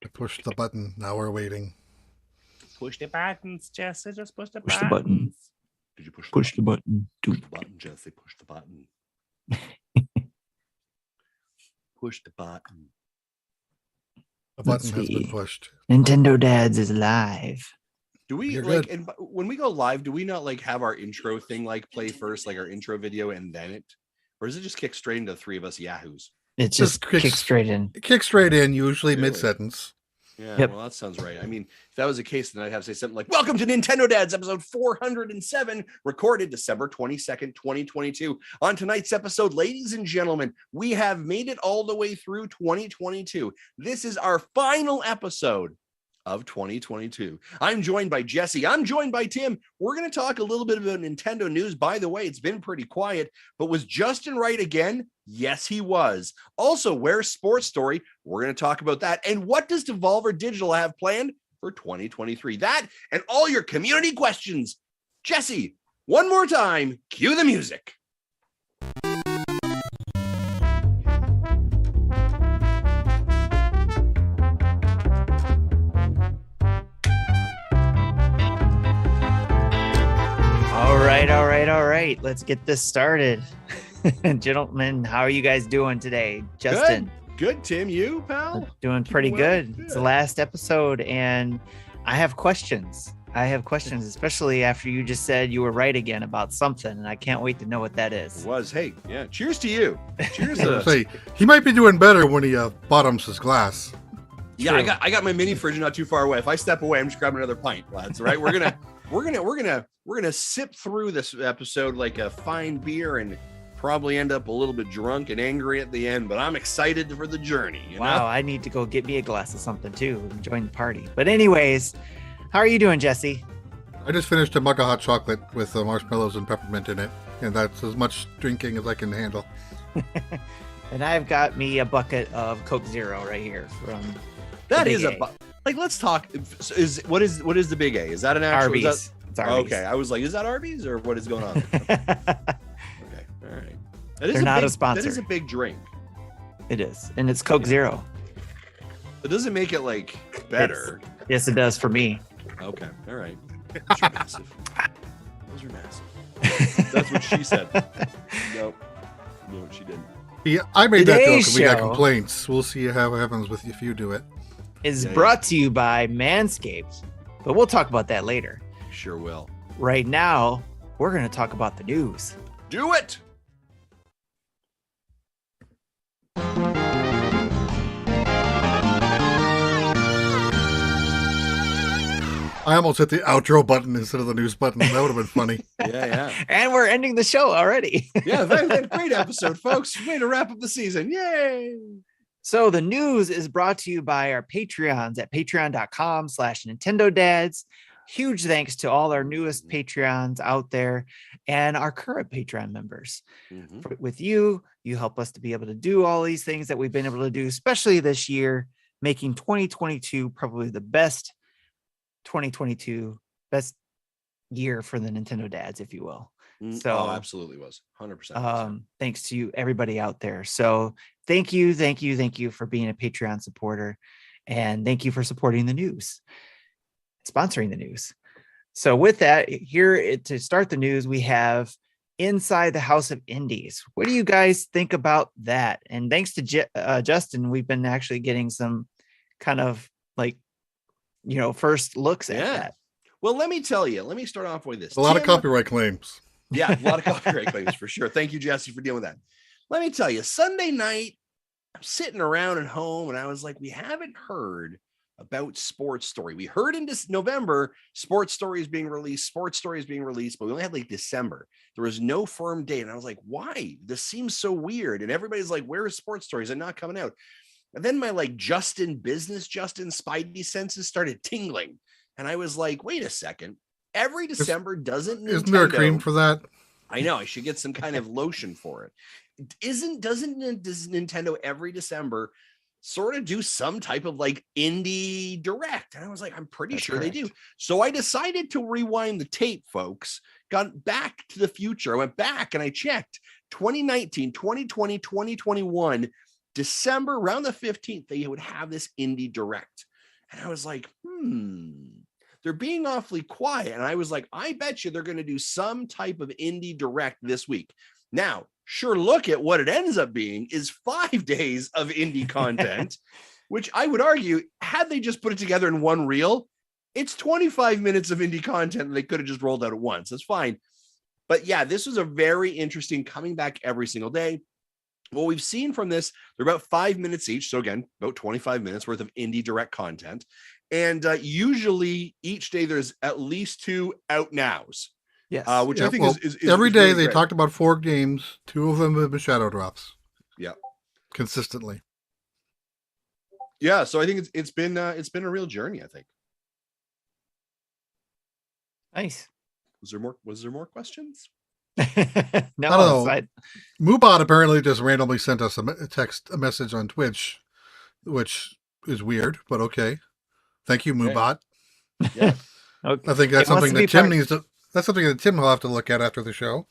I pushed the button. Now we're waiting. Push the buttons, Jesse. Just push the Push the buttons. button. Did you push the Push the button? button. Push the button, Jesse. Push the button. Push the button. The button Let's has been see. pushed. Nintendo Dads is live. Do we You're like, good. and when we go live, do we not like have our intro thing like play first, like our intro video, and then it, or does it just kick straight into the three of us yahoos? It's Just just kicks- kick straight in. It kicks straight in, usually Really? mid-sentence. Yeah, Yep. well, that sounds right. I mean, if that was the case, then I'd have to say something like, welcome to Nintendo Dads, episode 407, recorded December 22nd, 2022. On tonight's episode, ladies and gentlemen, we have made it all the way through 2022. This is our final episode of 2022. I'm joined by Jesse. I'm joined by Tim. We're going to talk a little bit about Nintendo news. By the way, it's been pretty quiet, but was Justin right again? Yes, he was. Also, where's Sports Story? We're going to talk about that. And what does Devolver Digital have planned for 2023? That and all your community questions. Jesse, one more time, cue the music. All right. Let's get this started. Gentlemen, how are you guys doing today? Justin? Good, Tim. You, pal? Doing pretty Well, good. It's the last episode, and I have questions. Especially after you just said you were right again about something, and I can't wait to know what that is. Hey, yeah. Cheers to you. Cheers I to would say, he might be doing better when he bottoms his glass. Yeah, True. I got my mini fridge not too far away. If I step away, I'm just grabbing another pint, lads. All right, we're gonna sip through this episode like a fine beer and probably end up a little bit drunk and angry at the end. But I'm excited for the journey. You Wow, know? I need to go get me a glass of something too and join the party. But anyways, how are you doing, Jesse? I just finished a mug of hot chocolate with marshmallows and peppermint in it, and that's as much drinking as I can handle. And I've got me a bucket of Coke Zero right here from That Big is A. like. Let's talk. What is the Big A? Is that an actual? Arby's. Is It's that, Arby's. okay, I was like, is that Arby's or what is going on? Okay, all right. That is They're not a big, sponsor. That is a big drink. It is, and it's Coke Zero. It doesn't make it like better. Yes, it does for me. Okay, all right. Those are massive. Those are massive. That's what she said. Nope. No, she didn't. Yeah, I made that joke Today's and we got show- complaints. We'll see how it happens with if you do it. Is Yeah, brought to you by Manscaped, but we'll talk about that later. Sure will. Right now, we're going to talk about the news. Do it. I almost hit the outro button instead of the news button. That would have been funny. Yeah. And we're ending the show already. Yeah, that great episode, folks. Way to wrap up the season. Yay. So the news is brought to you by our Patreons at patreon.com/Nintendo Dads. Huge thanks to all our newest Patreons out there and our current Patreon members. Mhm. With you help us to be able to do all these things that we've been able to do, especially this year, making 2022 probably the best 2022 best year for the Nintendo Dads, if you will. So Oh, absolutely was 100%. thanks to you, everybody out there. So thank you for being a Patreon supporter, and thank you for supporting the news, sponsoring the news. So with that, here to start the news, we have Inside the House of Indies. What do you guys think about that? And thanks to Justin, we've been actually getting some kind of like, first looks at that. Well, let me tell you. Let me start off with this. A lot of Tim- copyright claims. Yeah, a lot of copyright claims for sure. Thank you, Jesse, for dealing with that. Let me tell you, Sunday night, I'm sitting around at home and I was like, we haven't heard about Sports Story. We heard in this November, Sports Story is being released, but we only had like December. There was no firm date. And I was like, why? This seems so weird. And everybody's like, where is Sports Story? Is it not coming out? And then my Justin Spidey senses started tingling. And I was like, wait a second. Every December doesn't Isn't there a cream for that? I know I should get some kind of lotion for it. Does Nintendo every December sort of do some type of indie direct? And I was like, I'm pretty That's sure correct. they do. So I decided to rewind the tape, folks. Got back to the future. I went back and I checked 2019, 2020, 2021, December around the 15th, they would have this indie direct. And I was like, they're being awfully quiet. And I was like, I bet you they're going to do some type of indie direct this week. Now, sure, look at what it ends up being is 5 days of indie content, which I would argue, had they just put it together in one reel, it's 25 minutes of indie content and they could have just rolled out at once. That's fine. But yeah, this was a very interesting coming back every single day. What we've seen from this, they're about 5 minutes each. So again, about 25 minutes worth of indie direct content. And usually each day there's at least 2 out nows. Yes. Which I think is every day really they great. talked about 4 games. 2 of them have been shadow drops. Yeah. Consistently. Yeah. So I think it's been a real journey, I think. Nice. Was there more questions? No, I don't know. Moobot apparently just randomly sent us a message on Twitch, which is weird, but okay. Thank you, Moobot. Yeah. Okay. I think that's something that Tim needs to. That's something that Tim will have to look at after the show.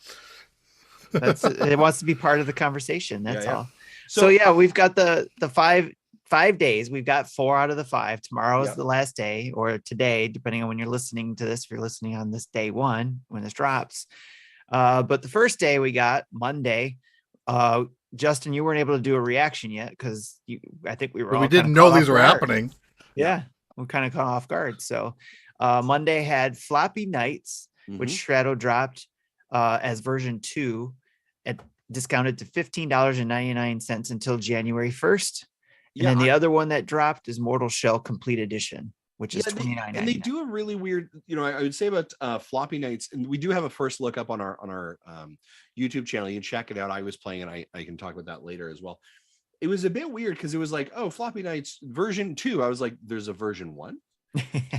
It wants to be part of the conversation. That's all. So yeah, we've got the 5 days. We've got 4 out of the 5. Tomorrow is the last day, or today, depending on when you're listening to this. If you're listening on this day 1 when this drops, but the first day we got Monday. Justin, you weren't able to do a reaction yet because I think we were. We didn't know these were happening. Yeah, we're kind of caught off guard. So Monday had Floppy Knights, which Shadow dropped as version 2 at discounted to $15.99 until January 1st. And then the other one that dropped is Mortal Shell Complete Edition, which is $29.99. And they do a really weird, I would say about Floppy Knights, and we do have a first look up on our YouTube channel. You can check it out. I was playing, and I can talk about that later as well. It was a bit weird because it was like, oh, Floppy Knights version 2. I was like, there's a version 1.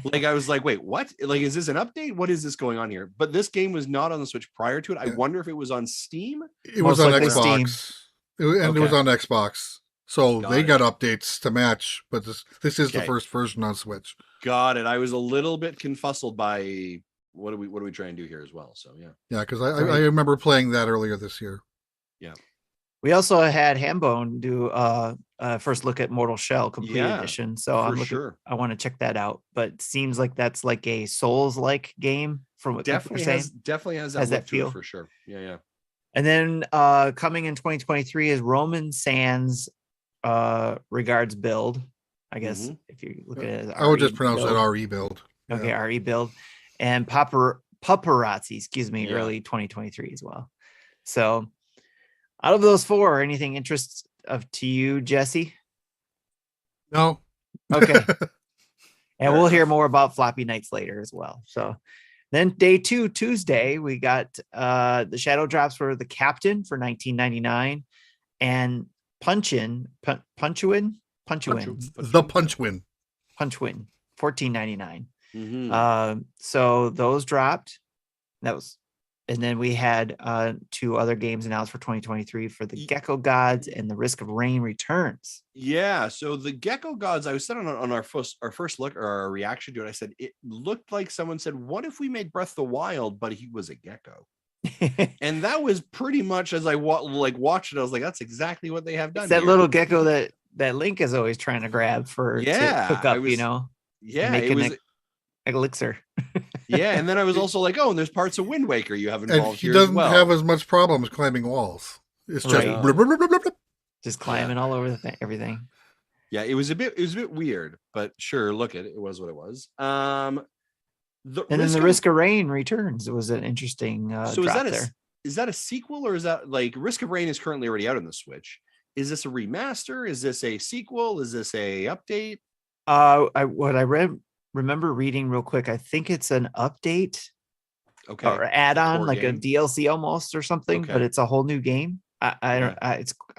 Like, I was like, wait, what? Like, is this an update? What is this going on here? But this game was not on the Switch prior to it. I wonder if it was on Steam. It was on Xbox. It was on Xbox. So they got updates to match, but this is the first version on Switch. Got it. I was a little bit confuzzled by what do we try and do here as well. So yeah. Yeah, because I remember playing that earlier this year. Yeah. We also had Hambone do first look at Mortal Shell Complete Edition. So I want to check that out. But it seems like that's like a Souls-like game from what definitely people are saying. Definitely has that feel for sure. Yeah. And then coming in 2023 is Roman Sands regards build. I guess if you look at it as I would just pronounce it RE build. Okay, RE build. And Paparazzi, early 2023 as well. So out of those 4, anything interest to you, Jesse? No. Okay. And we'll hear more about Floppy Knights later as well. So then day 2, Tuesday, we got the shadow drops for the Captain for $19.99 and Punchwin, $14.99. So those dropped. And then we had 2 other games announced for 2023 for the Gecko Gods and the Risk of Rain Returns. Yeah. So the Gecko Gods, I was said on our first look or our reaction to it, I said it looked like someone said, "What if we made Breath of the Wild, but he was a gecko?" And that was pretty much as I watched it. I was like, "That's exactly what they have done." It's that little gecko that Link is always trying to grab to cook up, make an elixir. Yeah, and then I was also like, oh, and there's parts of Wind Waker you have involved and he here doesn't as well. have as much problems climbing walls. It's just just climbing all over everything. Yeah, it was a bit weird, but sure, look at it. It was what it was. The Risk of Rain Returns. It was an interesting so drop is that a sequel, or is that like Risk of Rain is currently already out on the Switch? Is this a remaster? Is this a sequel? Is this a update? Remember reading real quick. I think it's an update, or add-on, like game. a DLC almost or something. But it's a whole new game. I'm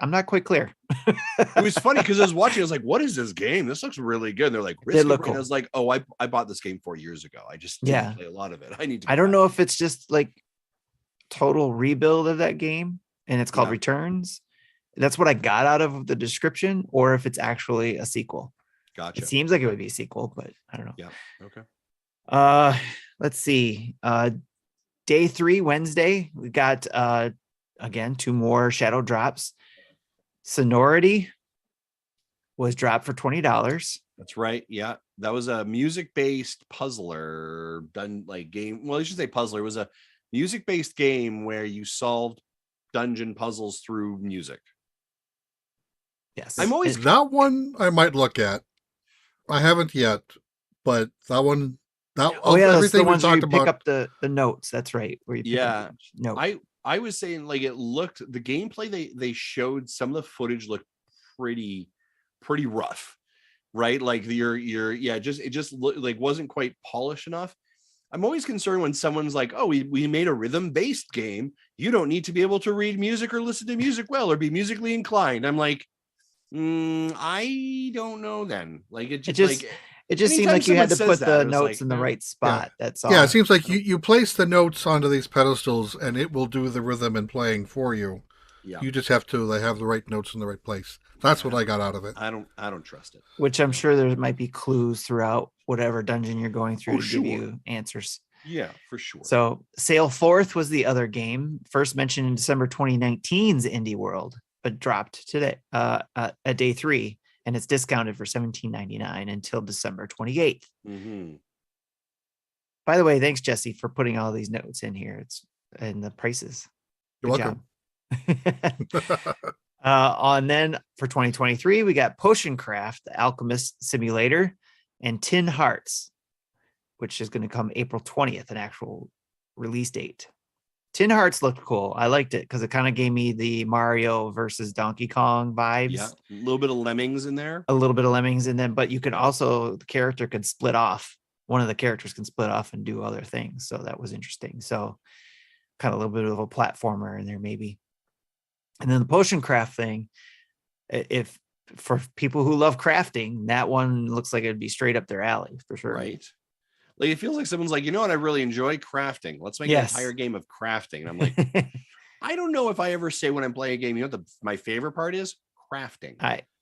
not quite clear. It was funny because I was watching. I was like, "What is this game? This looks really good." And they're like, "Risk of Rain." Cool. I was like, "Oh, I bought this game 4 years ago. I just didn't play a lot of it. I need to." I don't know if it's just like total rebuild of that game, and it's called Returns. That's what I got out of the description, or if it's actually a sequel. Gotcha. It seems like it would be a sequel, but I don't know. Yeah. Okay. Let's see. Day 3, Wednesday, we got again 2 more shadow drops. Sonority was dropped for $20. That's right. Yeah. That was a music-based puzzler done like game. Well, I should say puzzler. It was a music-based game where you solved dungeon puzzles through music. Yes. I'm always That one I might look at. I haven't yet, but that one, that Oh of yeah, that's the everything we ones where you talked pick about. up the notes. That's right. Where you pick Yeah. up the notes. I was saying like it looked the gameplay they showed some of the footage looked pretty rough, right? Like it just looked like wasn't quite polished enough. I'm always concerned when someone's like, oh, we made a rhythm-based game. You don't need to be able to read music or listen to music well or be musically inclined. I'm like, I don't know then. Like it just seemed like you had to put the notes in the right spot. Yeah. That's all. Yeah, it seems like you place the notes onto these pedestals and it will do the rhythm and playing for you. Yeah. You just have to have the right notes in the right place. That's what I got out of it. I don't trust it. Which I'm sure there might be clues throughout whatever dungeon you're going through to give sure. you answers. Yeah, for sure. So Sail Forth was the other game, first mentioned in December 2019's Indie World, but dropped today at day 3, and it's discounted for $17.99 until December 28th. Mm-hmm. By the way, thanks Jesse for putting all these notes in here. It's in the prices. You're Good welcome. job. On then for 2023, we got Potion Craft, the Alchemist Simulator, and Tin Hearts, which is going to come April 20th, an actual release date. Tin Hearts looked cool. I liked it because it kind of gave me the Mario versus Donkey Kong vibes. Yeah, a little bit of Lemmings in there. A little bit of Lemmings in them, but you can also, the character can split off. One of the characters can split off and do other things. So that was interesting. So kind of a little bit of a platformer in there maybe. And then the Potion Craft thing, if for people who love crafting, that one looks like it'd be straight up their alley for sure. Right. Like it feels like someone's like, you know what, I really enjoy crafting. Let's make an entire game of crafting. And I'm like, I don't know if I ever say when I'm playing a game, you know what my favorite part is? Crafting.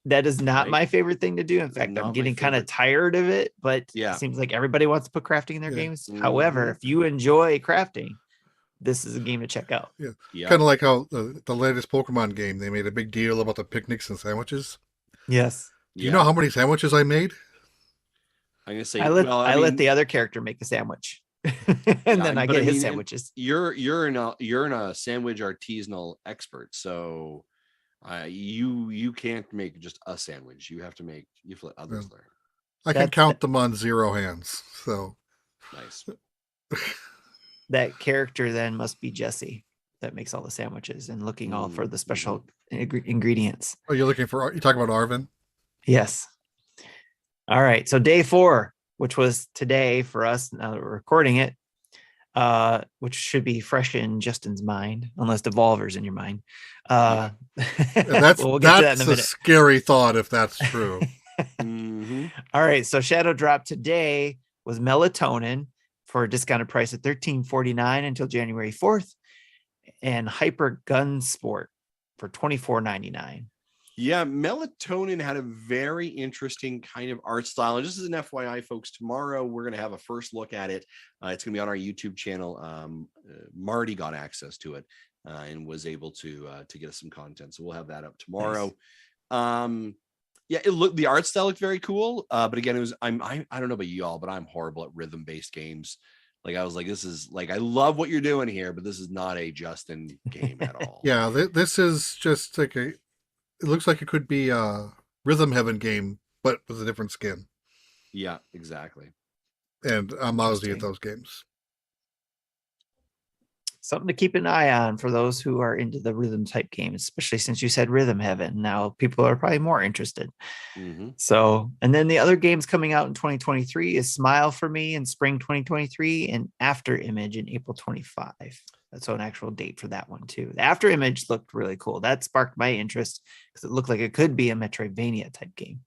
That is not my favorite thing to do. In fact, I'm getting kind of tired of it, but it seems like everybody wants to put crafting in their games. Mm-hmm. However, if you enjoy crafting, this is a game to check out. Yeah. Kind of like how the latest Pokemon game, they made a big deal about the picnics and sandwiches. Yes. Do you know how many sandwiches I made? I'm gonna say I let the other character make a sandwich. and then I get his sandwiches. You're in a sandwich artisanal expert, so you can't make just a sandwich. You have to let others learn. I can count them on 0 hands. So nice. That character then must be Jesse that makes all the sandwiches and looking all for the special ingredients. Oh, you're talking about Arvin? Yes. All right. So day 4, which was today for us, now that we're recording it, which should be fresh in Justin's mind, unless Devolver's in your mind. That's we'll get to that in a minute. A scary thought if that's true. Mm-hmm. All right. So Shadow Drop today was Melatonin for a discounted price of $13.49 until January 4th, and Hyper Gun Sport for $24.99. Yeah, Melatonin had a very interesting kind of art style. And just as an FYI, folks, tomorrow we're going to have a first look at it. It's going to be on our YouTube channel. Marty got access to it and was able to get us some content. So we'll have that up tomorrow. Nice. Yeah, the art style looked very cool. But again, I don't know about y'all, but I'm horrible at rhythm-based games. Like I was like, this is like, I love what you're doing here, but this is not a Justin game at all. Yeah, this is just like it looks like it could be a Rhythm Heaven game, but with a different skin. Yeah, exactly. And I'm lousy at those games. Something to keep an eye on for those who are into the rhythm type games, especially since you said Rhythm Heaven. Now people are probably more interested. Mm-hmm. So, and then the other games coming out in 2023 is Smile for Me in spring 2023 and After Image in April 25. That's an actual date for that one too. The After Image looked really cool. That sparked my interest because it looked like it could be a Metroidvania type game.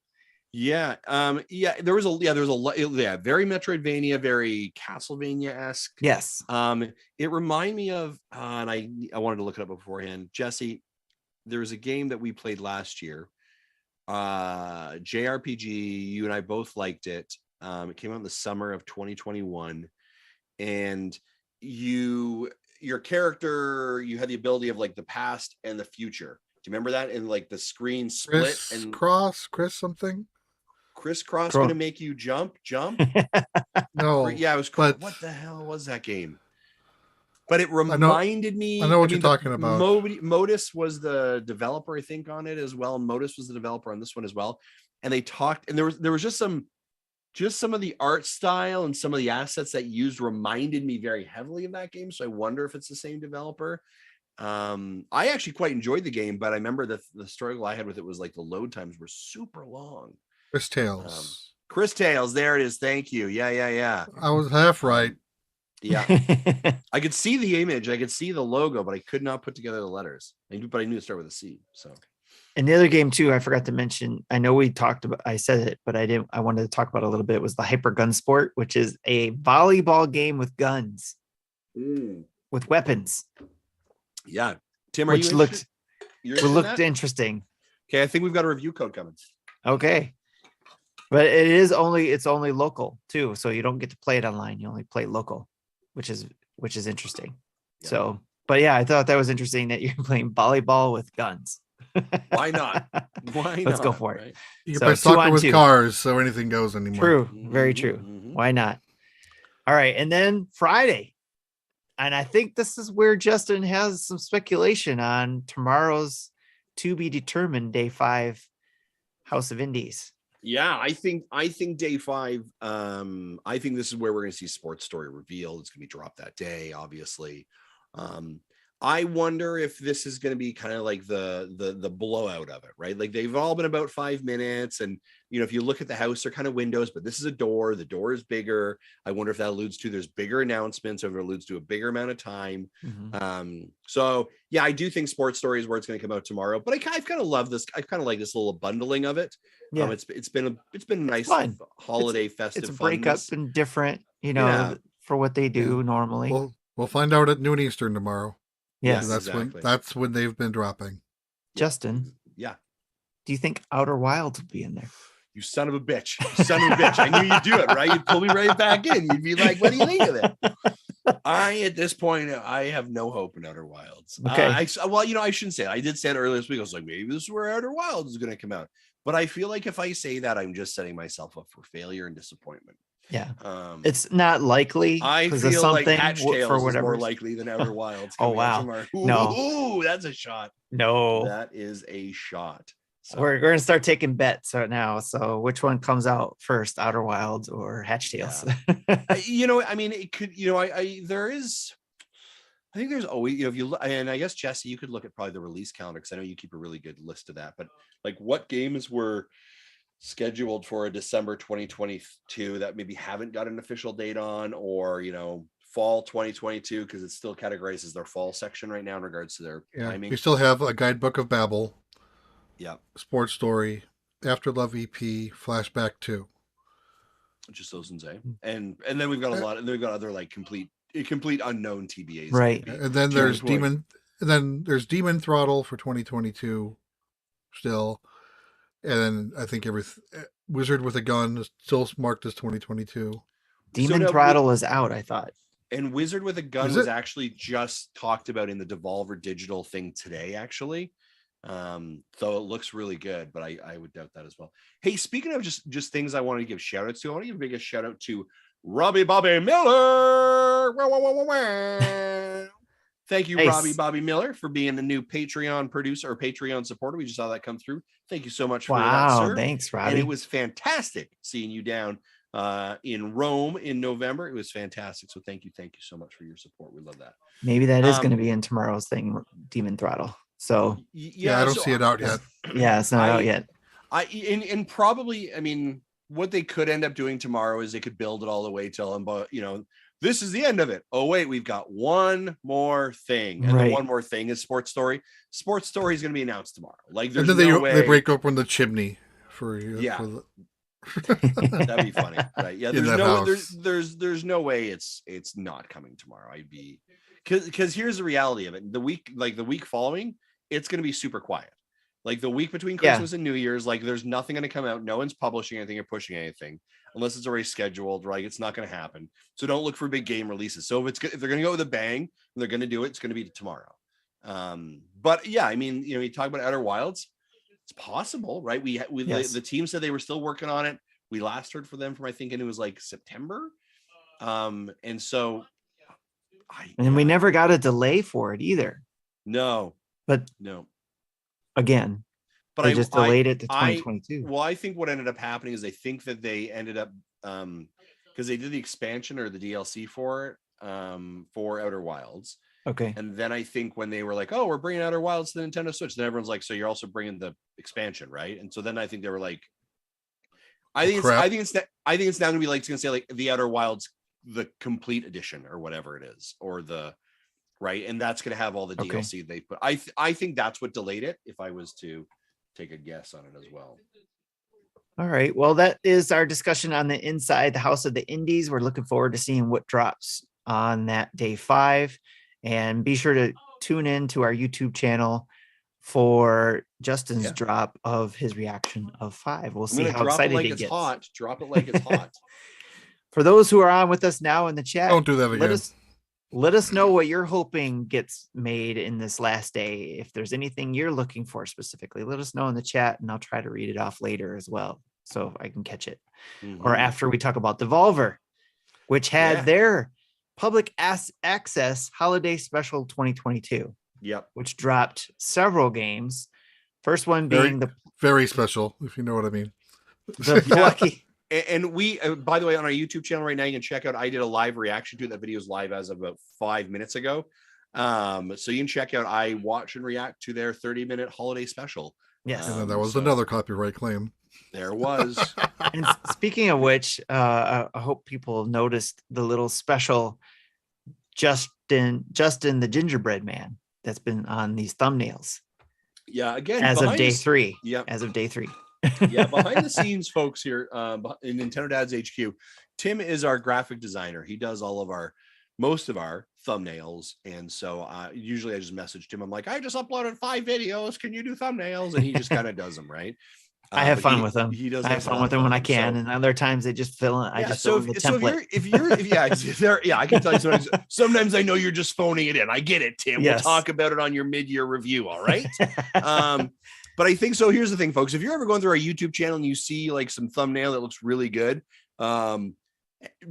Yeah. There was a very Metroidvania, very Castlevania-esque. Yes. It reminded me of, and I wanted to look it up beforehand. Jesse, there was a game that we played last year. JRPG, you and I both liked it. It came out in the summer of 2021. And your character, you had the ability of like the past and the future. Do you remember that? And like the screen split Chris something? crisscross going to make you jump? No. Yeah, it was. But what the hell was that game? But it I reminded me. know what you're talking about. Modus was the developer, I think, on it as well. Modus was the developer on this one as well. And they talked, and there was just some of the art style and some of the assets that used reminded me very heavily of that game. So I wonder if it's the same developer. I actually quite enjoyed the game, but I remember the struggle I had with it was like the load times were super long. Chris Tales. Chris Tales, there it is. Thank you. Yeah. I was half right. Yeah. I could see the image, I could see the logo, but I could not put together the letters. But I knew to start with a C. So And the other game too, I forgot to mention, I know we talked about, I said it, but I wanted to talk about it a little bit, was the Hyper Gun Sport, which is a volleyball game with guns, with weapons. Yeah. Tim, which looked interesting. Okay, I think we've got a review code coming. Okay. But it's only local too. So you don't get to play it online. You only play local, which is interesting. Yeah. So, but yeah, I thought that was interesting that you're playing volleyball with guns. Why not? Let's go for it. Right? You can play soccer with cars, so anything goes anymore. True. Very true. Why not? All right. And then Friday. And I think this is where Justin has some speculation on tomorrow's to be determined day 5 House of Indies. Yeah, I think day 5. I think this is where we're going to see Sports Story revealed. It's going to be dropped that day, obviously. I wonder if this is going to be kind of like the blowout of it, right? Like they've all been about 5 minutes, and if you look at the house, they're kind of windows, but this is a door. The door is bigger. I wonder if that alludes to there's bigger announcements, or if it alludes to a bigger amount of time. So yeah, I do think Sports Story is where it's going to come out tomorrow. But I've kind of loved this. I kind of like this little bundling of it. Yeah, it's been a nice holiday festive. It's a breakup and different, for what they do normally. We'll find out at noon Eastern tomorrow. Yes, that's when they've been dropping. Justin, yeah. Do you think Outer Wilds will be in there? You son of a bitch! I knew you'd do it, right? You'd pull me right back in. You'd be like, "What do you think of it?" At this point, I have no hope in Outer Wilds. Okay. I shouldn't say it. I did say it earlier this week. I was like, maybe this is where Outer Wilds is going to come out. But I feel like if I say that, I'm just setting myself up for failure and disappointment. Yeah, it's not likely. I feel like Hatch Tales is more likely than Outer Wilds. Oh wow! Ooh, that's a shot. No, that is a shot. So we're going to start taking bets right now. So which one comes out first, Outer Wilds or Hatch Tales? Yeah. I mean, it could. I think there's always, if you look, and I guess Jesse, you could look at probably the release calendar, because I know you keep a really good list of that. But like, what games were scheduled for a December 2022 that maybe haven't got an official date on, or fall 2022, because it's still categorized as their fall section right now in regards to their timing. We still have a Guidebook of Babel. Yeah. Sports Story, After Love EP, Flashback 2. Just those ones, eh? And then we've got a lot, and then we've got other like complete unknown TBAs. Right. And then there's Demon Throttle for 2022 still. And then I think Wizard with a Gun is still marked as 2022. Demon Throttle is out, I thought. And Wizard with a Gun was actually just talked about in the Devolver digital thing today, actually. So it looks really good, but I would doubt that as well. Hey, speaking of just things I want to give shout outs to, I want to give a big shout out to Robbie Bobby Miller. Thank you, Robbie Bobby Miller, for being a new Patreon producer or Patreon supporter. We just saw that come through. Thank you so much for that, sir. Thanks, Robbie. And it was fantastic seeing you down in Rome in November. It was fantastic. So thank you so much for your support. We love that. Maybe that is going to be in tomorrow's thing, Demon Throttle. So yeah, I don't see it out yet. Yeah, it's not out yet. And probably, I mean, what they could end up doing tomorrow is they could build it all the way till, this is the end of it. Oh wait, we've got one more thing, and the one more thing is Sports Story. Sports Story is going to be announced tomorrow. Like, there's no way they break open the chimney for you. Yeah, that'd be funny. Right? Yeah, there's no way it's not coming tomorrow. Because here's the reality of it. The week following, it's going to be super quiet. Like the week between Christmas and New Year's, like there's nothing going to come out. No one's publishing anything or pushing anything unless it's already scheduled, right? It's not going to happen. So don't look for big game releases. So if they're going to go with a bang and they're going to do it, it's going to be tomorrow. But yeah, I mean, you talk about Outer Wilds, it's possible, right? The team said they were still working on it. We last heard from them from, I think, and it was like September. And so we never got a delay for it either. No. But again, but they I just delayed it to 2022. Well, I think what ended up happening is I think that they ended up because they did the expansion or the DLC for it for Outer Wilds. Okay. And then I think when they were like, oh, we're bringing Outer Wilds to the Nintendo Switch, then everyone's like, so you're also bringing the expansion, right? And so then I think they were like, I think it's now gonna be like, it's gonna say like the Outer Wilds, the complete edition or whatever it is, or the right, and that's gonna have all the DLC they put. I think that's what delayed it, if I was to take a guess on it as well. All right. Well, that is our discussion on the Inside the House of the Indies. We're looking forward to seeing what drops on that day 5. And be sure to tune in to our YouTube channel for Justin's drop of his reaction of 5. We'll see how excited he gets. Hot. Drop it like it's hot. For those who are on with us now in the chat, don't do that again. Let us know what you're hoping gets made in this last day. If there's anything you're looking for specifically, let us know in the chat, and I'll try to read it off later as well, so I can catch it. Or after we talk about Devolver, which had their public access holiday special 2022. Yep. Which dropped several games. First one being very special, if you know what I mean. The Plucky. And we, by the way, on our YouTube channel right now, you can check out, I did a live reaction to it. That video is live as of about 5 minutes ago. So you can check out, I watch and react to their 30-minute holiday special. Yes. And then there was another copyright claim. There was. And speaking of which, I hope people noticed the little special Justin the Gingerbread Man that's been on these thumbnails. Yeah, again, as of day 3. Yeah, as of day 3. Yeah, behind the scenes, folks, here in Nintendo Dad's HQ, Tim is our graphic designer. He does most of our thumbnails, and so usually I just message Tim. I'm like, I just uploaded 5 videos. Can you do thumbnails? And he just kind of does them, right? I have fun with them. He does. I have fun with them when I can, and other times they just fill in. I just fill in the template. If you're, I can tell you sometimes I know you're just phoning it in. I get it, Tim. Yes. We'll talk about it on your mid-year review. All right. But I think so. Here's the thing, folks. If you're ever going through our YouTube channel and you see like some thumbnail that looks really good, and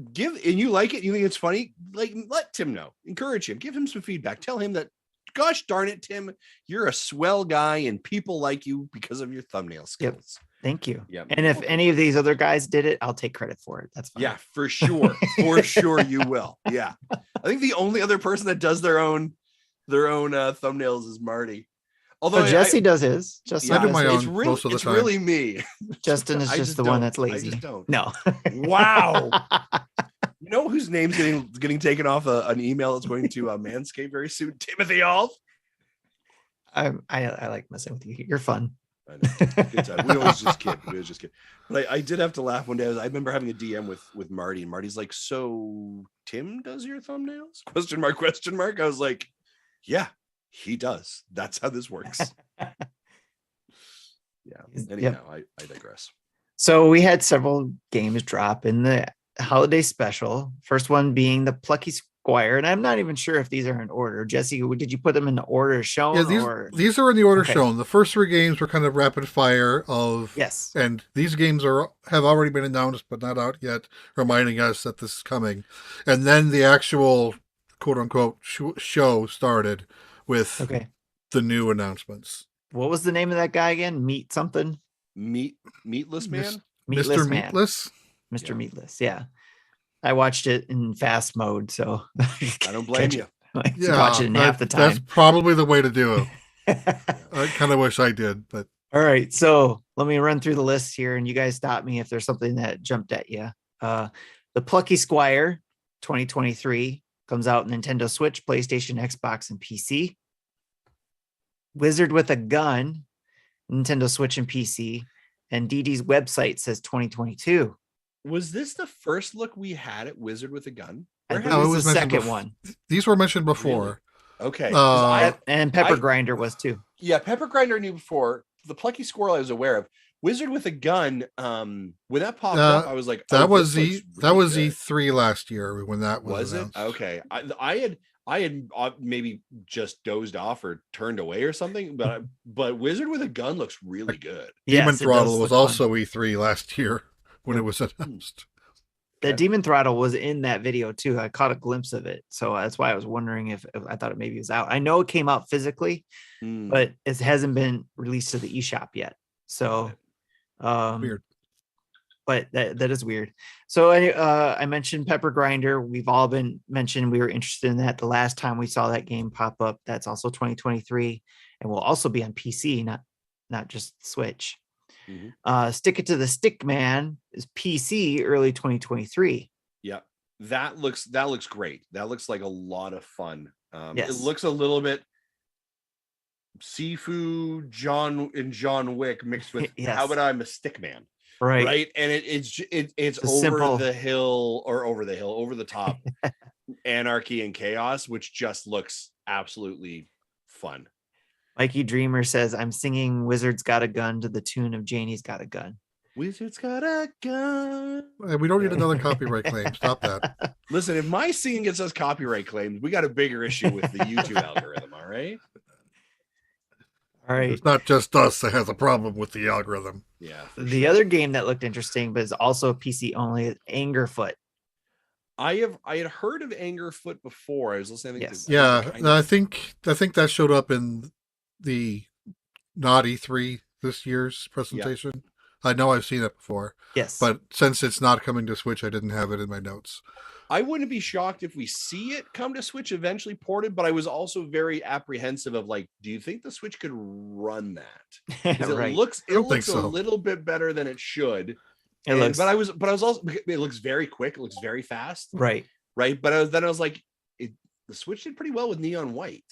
you like it, you think it's funny, like let Tim know, encourage him, give him some feedback, tell him that, gosh darn it, Tim, you're a swell guy and people like you because of your thumbnail skills. Yep. Thank you. Yeah. And if any of these other guys did it, I'll take credit for it. That's fine. Yeah, for sure. For sure you will. Yeah. I think the only other person that does their own thumbnails is Marty. Although Jesse does his. Justin I do my own it's really, most of the time. really me. Justin is just the one that's lazy. I just don't. No. Wow. You know whose name's getting taken off an email that's going to Manscaped very soon? Timothy Alf. I like messing with you. You're fun. I know. Good time. We always just kid. But I did have to laugh one day. I remember having a DM with Marty, and Marty's like, "So Tim does your thumbnails?" Question mark, question mark. I was like, "Yeah, he does. That's how this works." Yeah. Anyhow, I digress. So we had several games drop in the holiday special. First one being the Plucky Squire, and I'm not even sure if these are in order. Jesse, did you put them in the order shown? Yeah, these are in the order shown. The first 3 games were kind of rapid fire of and these games have already been announced but not out yet, reminding us that this is coming. And then the actual quote unquote show started with the new announcements. What was the name of that guy again? Meatless Man? Mr. Man. Meatless? Mr. Meatless, yeah. I watched it in fast mode, so I don't blame you. Watch it in half the time. That's probably the way to do it. I kind of wish I did, but all right. So let me run through the list here, and you guys stop me if there's something that jumped at you. The Plucky Squire 2023 comes out Nintendo Switch, PlayStation, Xbox, and PC. Wizard with a Gun, Nintendo Switch and PC, and DD's website says 2022. Was this the first look we had at Wizard with a Gun? No, it was the second one. These were mentioned before. Really? Okay. And Pepper Grinder was too. Yeah, Pepper Grinder I knew before. The Plucky Squirrel I was aware of. Wizard with a Gun, when that popped up, I was like, that was E3 last year when that was announced. It? Okay. I had maybe just dozed off or turned away or something, but Wizard with a Gun looks really good. Demon Throttle was also E3 last year. when it was announced. The Demon Throttle was in that video too. I caught a glimpse of it, so that's why I was wondering if I thought it maybe was out. I know it came out physically, but it hasn't been released to the eShop yet. So, Weird. But that is weird. So I mentioned Pepper Grinder. We've all been mentioned we were interested in that the last time we saw that game pop up. That's also 2023, and will also be on PC, not just Switch. Stick It to the Stick Man is PC early 2023. Yeah, that looks great. That looks like a lot of fun. Yes. It looks a little bit Sifu John Wick mixed with Yes. How About I'm a Stick Man, right? And it's over simple... over the top anarchy and chaos, which just looks absolutely fun. Mikey Dreamer says, I'm singing Wizard's Got a Gun to the tune of Janie's Got a Gun. Wizard's got a gun. We don't need another copyright claim. Stop that. Listen, if my singing gets us copyright claims, we got a bigger issue with the YouTube algorithm, all right? All right. It's not just us that has a problem with the algorithm. Yeah. The other game that looked interesting, but is also PC only, is Angerfoot. I had heard of Angerfoot before. I was listening. Yes. I think that showed up in the not E3 this year's presentation. Yeah. I know I've seen it before. Yes. But since it's not coming to Switch, I didn't have it in my notes. I wouldn't be shocked if we see it come to Switch eventually ported, but I was also very apprehensive of do you think the Switch could run that? Right. It looks a little bit better than it should. But I was also, it looks very quick. It looks very fast. Right. But I was like, the Switch did pretty well with neon white.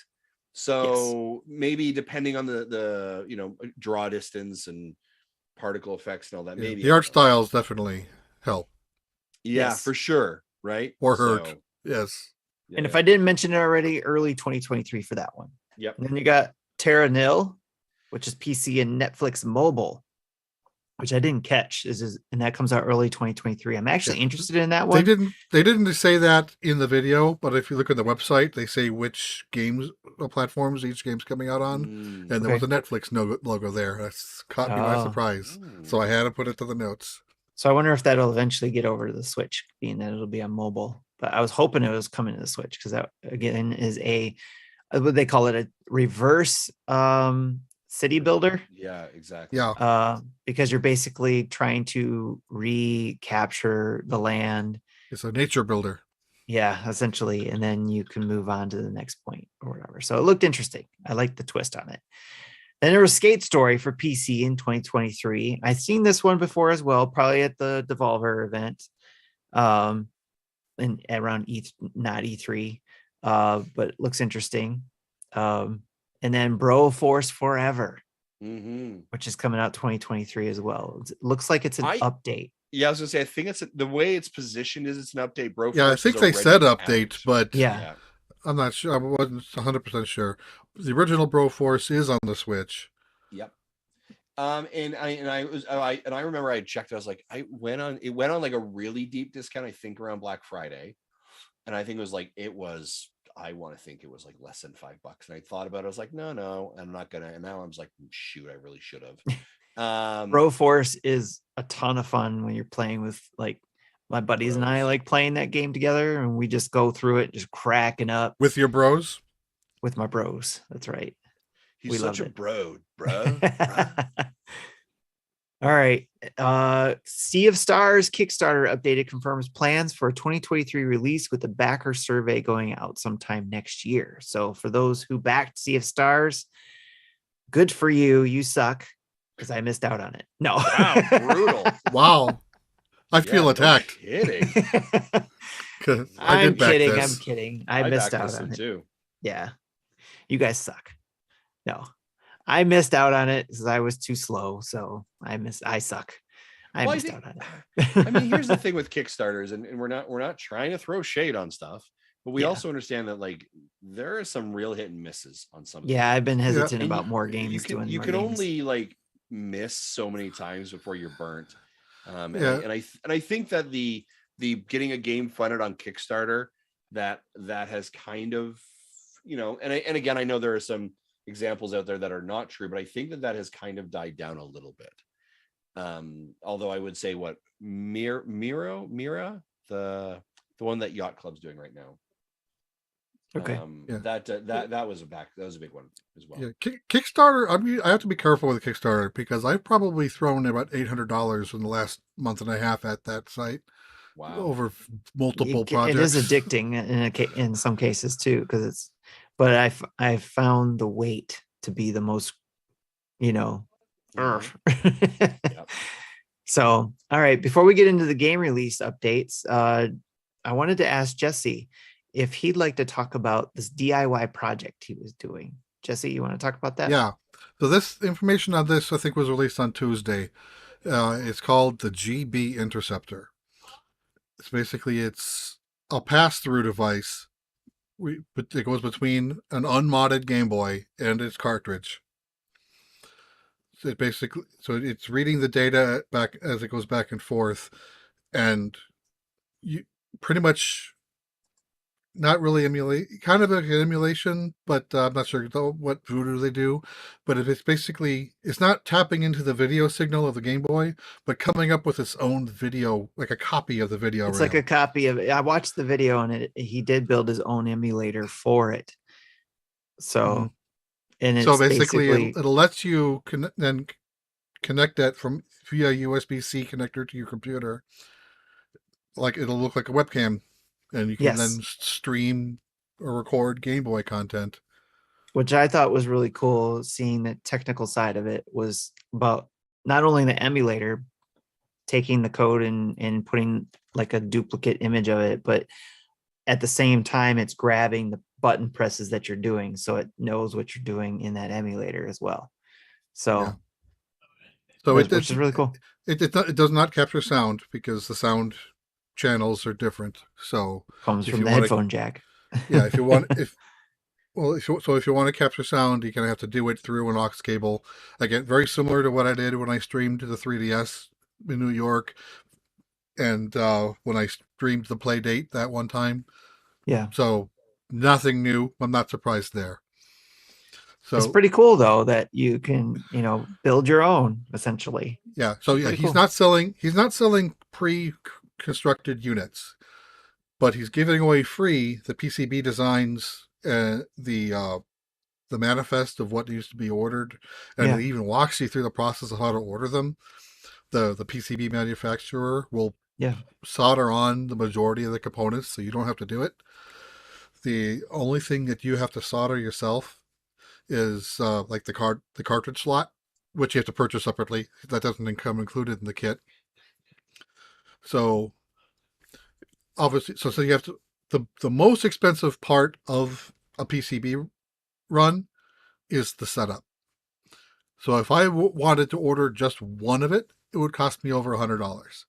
So maybe depending on the draw distance and particle effects and all that, maybe the art styles definitely help. Yeah, yes. for sure. Right. Or hurt. Yes. And if I didn't mention it already, early 2023 for that one. Yep. And then you got Terra Nil, which is PC and Netflix mobile, which I didn't catch. And that comes out early 2023. I'm actually interested in that one. They didn't say that in the video, but if you look at the website, they say which games platforms each game's coming out on, and there was a Netflix logo there. That's caught me by surprise, so I had to put it to the notes. So I wonder if that'll eventually get over to the Switch, being that it'll be on mobile. But I was hoping it was coming to the Switch because that again is what they call it, a reverse city builder. Yeah, exactly. Yeah. Because you're basically trying to recapture the land. It's a nature builder. Yeah, essentially. And then you can move on to the next point or whatever. So it looked interesting. I liked the twist on it. Then there was Skate Story for PC in 2023. I've seen this one before as well, probably at the Devolver event. And around not E3. But it looks interesting. And then Bro Force Forever, which is coming out 2023 as well. It looks like it's an update. Yeah, I was gonna say, I think it's the way it's positioned is it's an update. Bro Force. Yeah, I think they said update, but yeah, I'm not sure. I wasn't 100% sure. The original Bro Force is on the Switch. Yep. And I remember I checked. I was like, it went on like a really deep discount. I think around Black Friday, and I think it was. I want to think it was like less than $5. And I thought about it. I was like, no, I'm not gonna. And now I was like, shoot, I really should have. Bro Force is a ton of fun when you're playing with like my buddies and I like playing that game together, and we just go through it, just cracking up with your bros. With my bros, that's right. He's such a bro. All right. Sea of Stars Kickstarter updated confirms plans for a 2023 release with the backer survey going out sometime next year. So for those who backed Sea of Stars, good for you. You suck because I missed out on it. No. Wow, brutal. Wow. I feel attacked. No kidding. I'm kidding. I missed out on it too. Yeah. You guys suck. No. I missed out on it because I was too slow. So I suck. I missed out on it. I mean, here's the thing with Kickstarters, and we're not trying to throw shade on stuff, but we also understand that like there are some real hit and misses on some. Yeah, I've been hesitant about more games. You can only like miss so many times before you're burnt. And I think that the getting a game funded on Kickstarter that has kind of, and again, I know there are some examples out there that are not true, but I think that has kind of died down a little bit. Although I would say what Mira, the one that Yacht Club's doing right now. Okay. That was a big one as well. Yeah, Kickstarter. I mean, I have to be careful with Kickstarter because I've probably thrown about $800 in the last month and a half at that site. Wow. Over multiple projects. It is addicting in some cases too, because it's. But I've found the wait to be the most, Yep. So, all right. Before we get into the game release updates, I wanted to ask Jesse if he'd like to talk about this DIY project he was doing. Jesse, you want to talk about that? Yeah. So this information on this, I think, was released on Tuesday. It's called the GB Interceptor. It's basically a pass-through device. It goes between an unmodded Game Boy and its cartridge. So it's reading the data back as it goes back and forth, and you pretty much not really kind of an emulation, but I'm not sure what voodoo they do. But it's not tapping into the video signal of the Game Boy, but coming up with its own video, like a copy of the video. It's like a copy of it. I watched the video, and he did build his own emulator for it. So, and it's basically it'll let you then connect that via USB-C connector to your computer. Like it'll look like a webcam. And you can then stream or record Game Boy content. Which I thought was really cool, seeing the technical side of it was about not only the emulator, taking the code and putting like a duplicate image of it, but at the same time, it's grabbing the button presses that you're doing. So it knows what you're doing in that emulator as well. So, which is really cool. It does not capture sound because the sound channels are different, so comes from the headphone jack. Yeah, if you want if you want to capture sound, you're gonna have to do it through an aux cable. Again, very similar to what I did when I streamed to the 3DS in New York, and when I streamed the Playdate that one time. Yeah. So nothing new. I'm not surprised there. So it's pretty cool though that you can build your own essentially. Yeah. So yeah, he's not selling pre-constructed units, but he's giving away free the PCB designs and the manifest of what needs to be ordered, and it even walks you through the process of how to order them. The PCB manufacturer will solder on the majority of the components, so you don't have to do it. The only thing that you have to solder yourself is like the cartridge slot, which you have to purchase separately. That doesn't come included in the kit. So obviously, so you have to, the most expensive part of a PCB run is the setup. So if I wanted to order just one of it, it would cost me over $100.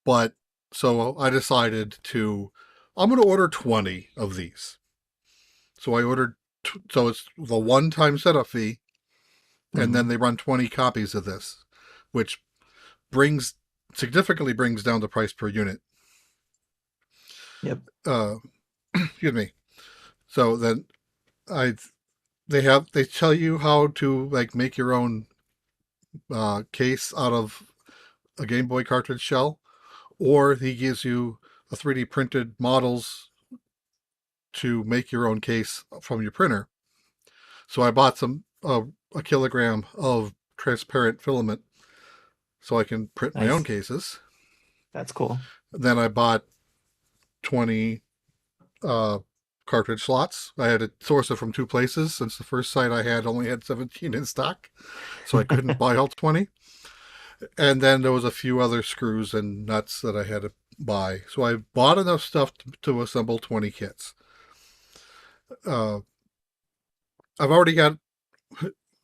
But so I decided I'm going to order 20 of these. So I ordered, so it's the one-time setup fee, and then they run 20 copies of this, which significantly brings down the price per unit. Yep. Excuse me. So then they tell you how to like make your own case out of a Game Boy cartridge shell, or he gives you a 3D printed models to make your own case from your printer. So I bought a kilogram of transparent filament so I can print my own cases. That's cool. Then I bought 20 cartridge slots. I had to source it from two places since the first site I had only had 17 in stock, so I couldn't buy all 20. And then there was a few other screws and nuts that I had to buy. So I bought enough stuff to assemble 20 kits. I've already got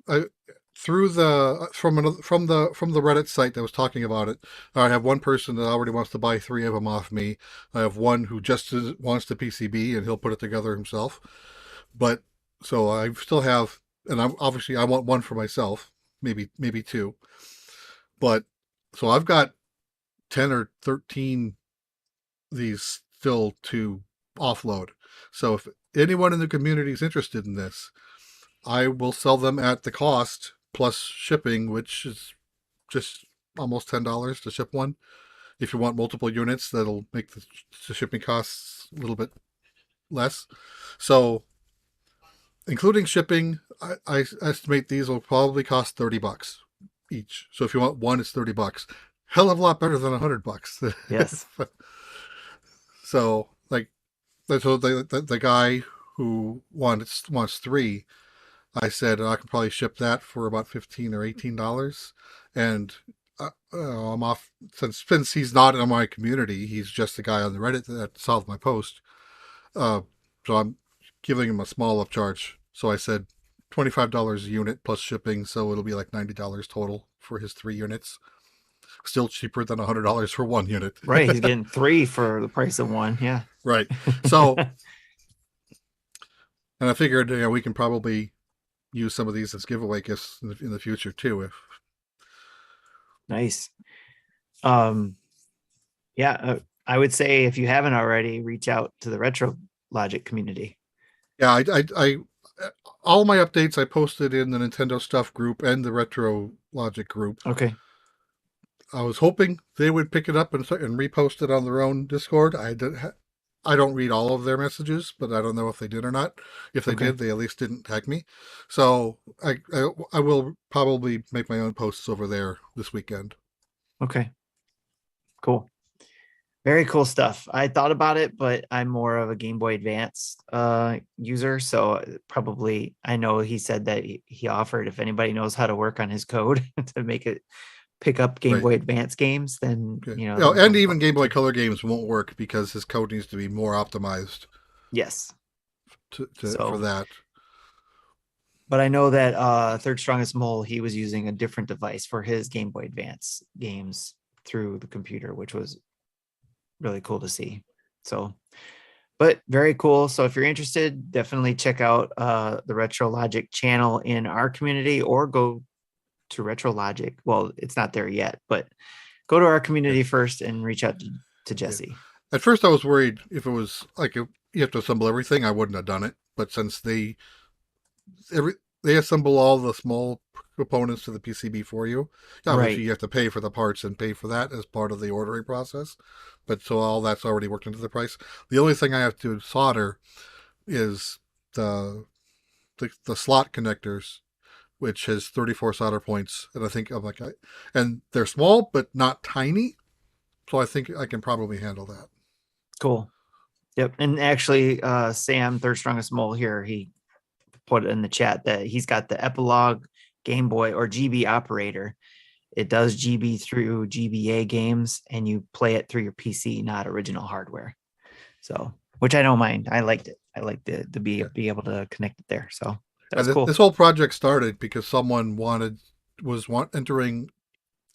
from the Reddit site that was talking about it. I have one person that already wants to buy 3 of them off me. I have one who just wants the PCB and he'll put it together himself. But so I still have, and I want one for myself, maybe 2. But so I've got 10 or 13 these still to offload. So if anyone in the community is interested in this, I will sell them at the cost plus shipping, which is just almost $10 to ship one. If you want multiple units, that'll make the shipping costs a little bit less. So, including shipping, I estimate these will probably cost $30 each. So if you want one, it's $30. Hell of a lot better than $100. Yes. So the guy who wants 3, I said I could probably ship that for about $15 or $18, and I'm off since he's not in my community. He's just the guy on the Reddit that solved my post. So I'm giving him a small upcharge. So I said $25 a unit plus shipping, so it'll be like $90 total for his 3 units. Still cheaper than $100 for 1 unit. Right, he's getting 3 for the price of 1. Yeah. Right. So, and I figured we can probably use some of these as giveaway gifts in the future too. If nice. Yeah, I would say if you haven't already, reach out to the Retro Logic community. Yeah, I all my updates I posted in the Nintendo Stuff group and the Retro Logic group. Okay. I was hoping they would pick it up and repost it on their own Discord. I don't read all of their messages, but I don't know if they did or not. If they did, they at least didn't tag me. So I will probably make my own posts over there this weekend. Okay. Cool. Very cool stuff. I thought about it, but I'm more of a Game Boy Advance user. So probably, I know he said that he offered, if anybody knows how to work on his code to make it pick up Game Boy Advance games, then, and even Game Boy Color games won't work because his code needs to be more optimized. Yes. For that. But I know that Third Strongest Mole, he was using a different device for his Game Boy Advance games through the computer, which was really cool to see. So, but very cool. So if you're interested, definitely check out the Retro Logic channel in our community, or go to Retro Logic. Well, it's not there yet, but go to our community first and reach out to Jesse. At first I was worried if it was like you have to assemble everything, I wouldn't have done it. But since they assemble all the small components to the PCB for you, obviously you have to pay for the parts and pay for that as part of the ordering process. But so all that's already worked into the price. The only thing I have to solder is the slot connectors, which has 34 solder points, and I think and they're small but not tiny, so I think I can probably handle that. Cool. Yep. And actually, Sam, Third Strongest Mole here, he put it in the chat that he's got the Epilogue Game Boy or GB operator. It does GB through GBA games, and you play it through your PC, not original hardware. So, which I don't mind. I liked it. I liked it to be able to connect it there. So that's cool. This whole project started because someone was entering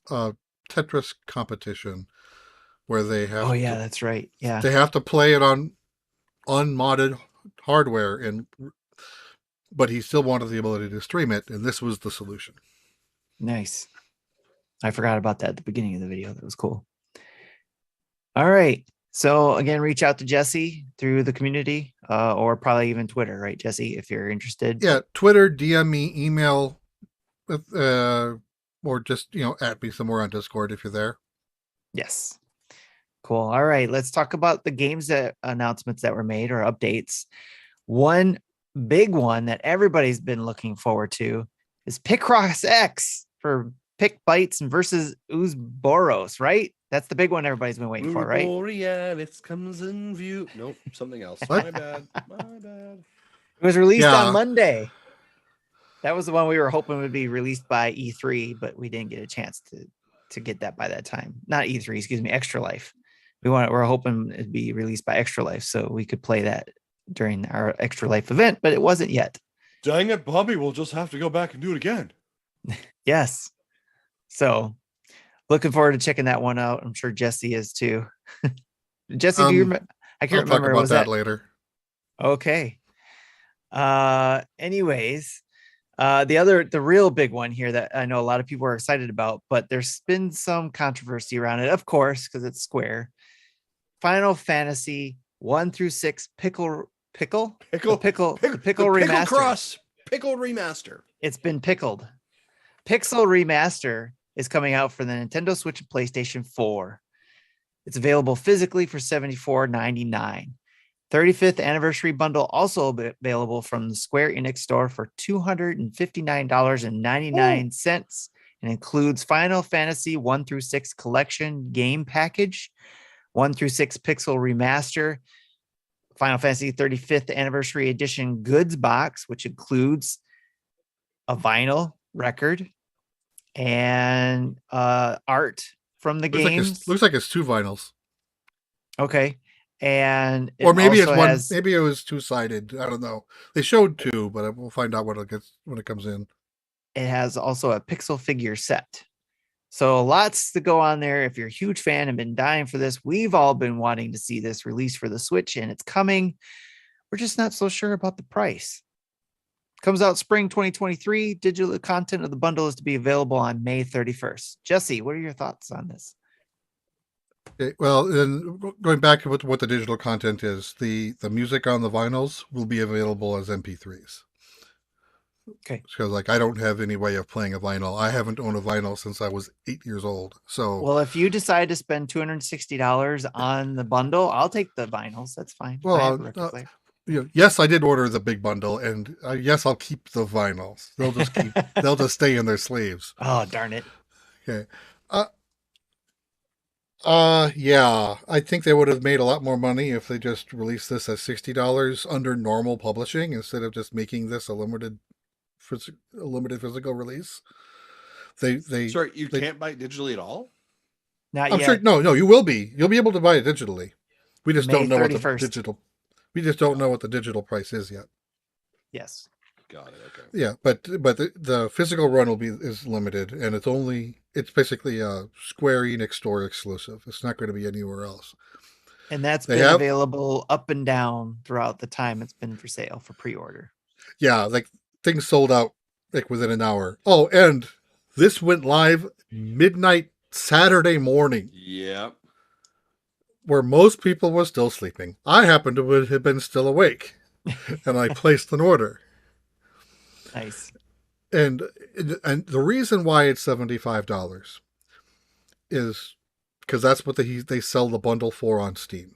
a Tetris competition where they have. Oh yeah, that's right. Yeah, they have to play it on unmodded hardware, but he still wanted the ability to stream it, and this was the solution. Nice. I forgot about that at the beginning of the video. That was cool. All right. So again, reach out to Jesse through the community, or probably even Twitter, right, Jesse, if you're interested. Yeah, Twitter, DM me, email, or just at me somewhere on Discord if you're there. Yes. Cool. All right. Let's talk about the games announcements that were made, or updates. One big one that everybody's been looking forward to is PICROSS X for PICBITS versus UZBOROSS, right? That's the big one everybody's been waiting for, right? Borealis comes in view. Nope, something else. My bad. It was released on Monday. That was the one we were hoping would be released by E3, but we didn't get a chance to get that by that time. Not E3, excuse me, Extra Life. We're hoping it'd be released by Extra Life so we could play that during our Extra Life event, but it wasn't yet. Dang it, Bobby, we'll just have to go back and do it again. Yes. So looking forward to checking that one out. I'm sure Jesse is too. Jesse, do you remember? I can't remember. Talk about that later. Okay. Anyways, the real big one here that I know a lot of people are excited about, but there's been some controversy around it, of course, because it's Square. Final Fantasy 1-6 pickle remaster. Pickled remaster. It's been pickled. Pixel Remaster is coming out for the Nintendo Switch and PlayStation 4. It's available physically for $74.99. 35th anniversary bundle also available from the Square Enix store for $259.99 and includes Final Fantasy 1 through 6 collection game package, 1 through 6 Pixel Remaster, Final Fantasy 35th anniversary edition goods box, which includes a vinyl record and art from the games. Looks like it's 2 vinyls. Okay. And or maybe it's one. has, maybe it was 2-sided. I don't know. They showed 2, but we'll find out when it comes in. It has also a pixel figure set. So lots to go on there. If you're a huge fan and been dying for this, we've all been wanting to see this released for the Switch, and it's coming. We're just not so sure about the price. Comes out spring 2023. Digital content of the bundle is to be available on May 31st. Jesse, what are your thoughts on this? Okay, well, then going back to what the digital content is, the music on the vinyls will be available as MP3s. Okay. Because I don't have any way of playing a vinyl. I haven't owned a vinyl since I was 8 years old. So well, if you decide to spend $260 on the bundle, I'll take the vinyls. That's fine. Well, yes, I did order the big bundle, and yes, I'll keep the vinyls. They'll just stay in their sleeves. Oh, darn it. Okay. Yeah, I think they would have made a lot more money if they just released this as $60 under normal publishing instead of just making this a limited physical release. Sorry, you can't buy it digitally at all? Not I'm yet. sure. No, you will be. You'll be able to buy it digitally. We just don't know what the 31st. digital. We just don't know what the digital price is yet. Yes. Got it. Okay. Yeah, but the physical run is limited, and it's basically a Square Enix store exclusive. It's not going to be anywhere else. And that's been available up and down throughout the time it's been for sale for pre-order. Yeah, things sold out within an hour. Oh, and this went live midnight Saturday morning. Yep. Where most people were still sleeping. I happened to have been still awake, and I placed an order. Nice. And the reason why it's $75 is because that's what they sell the bundle for on Steam.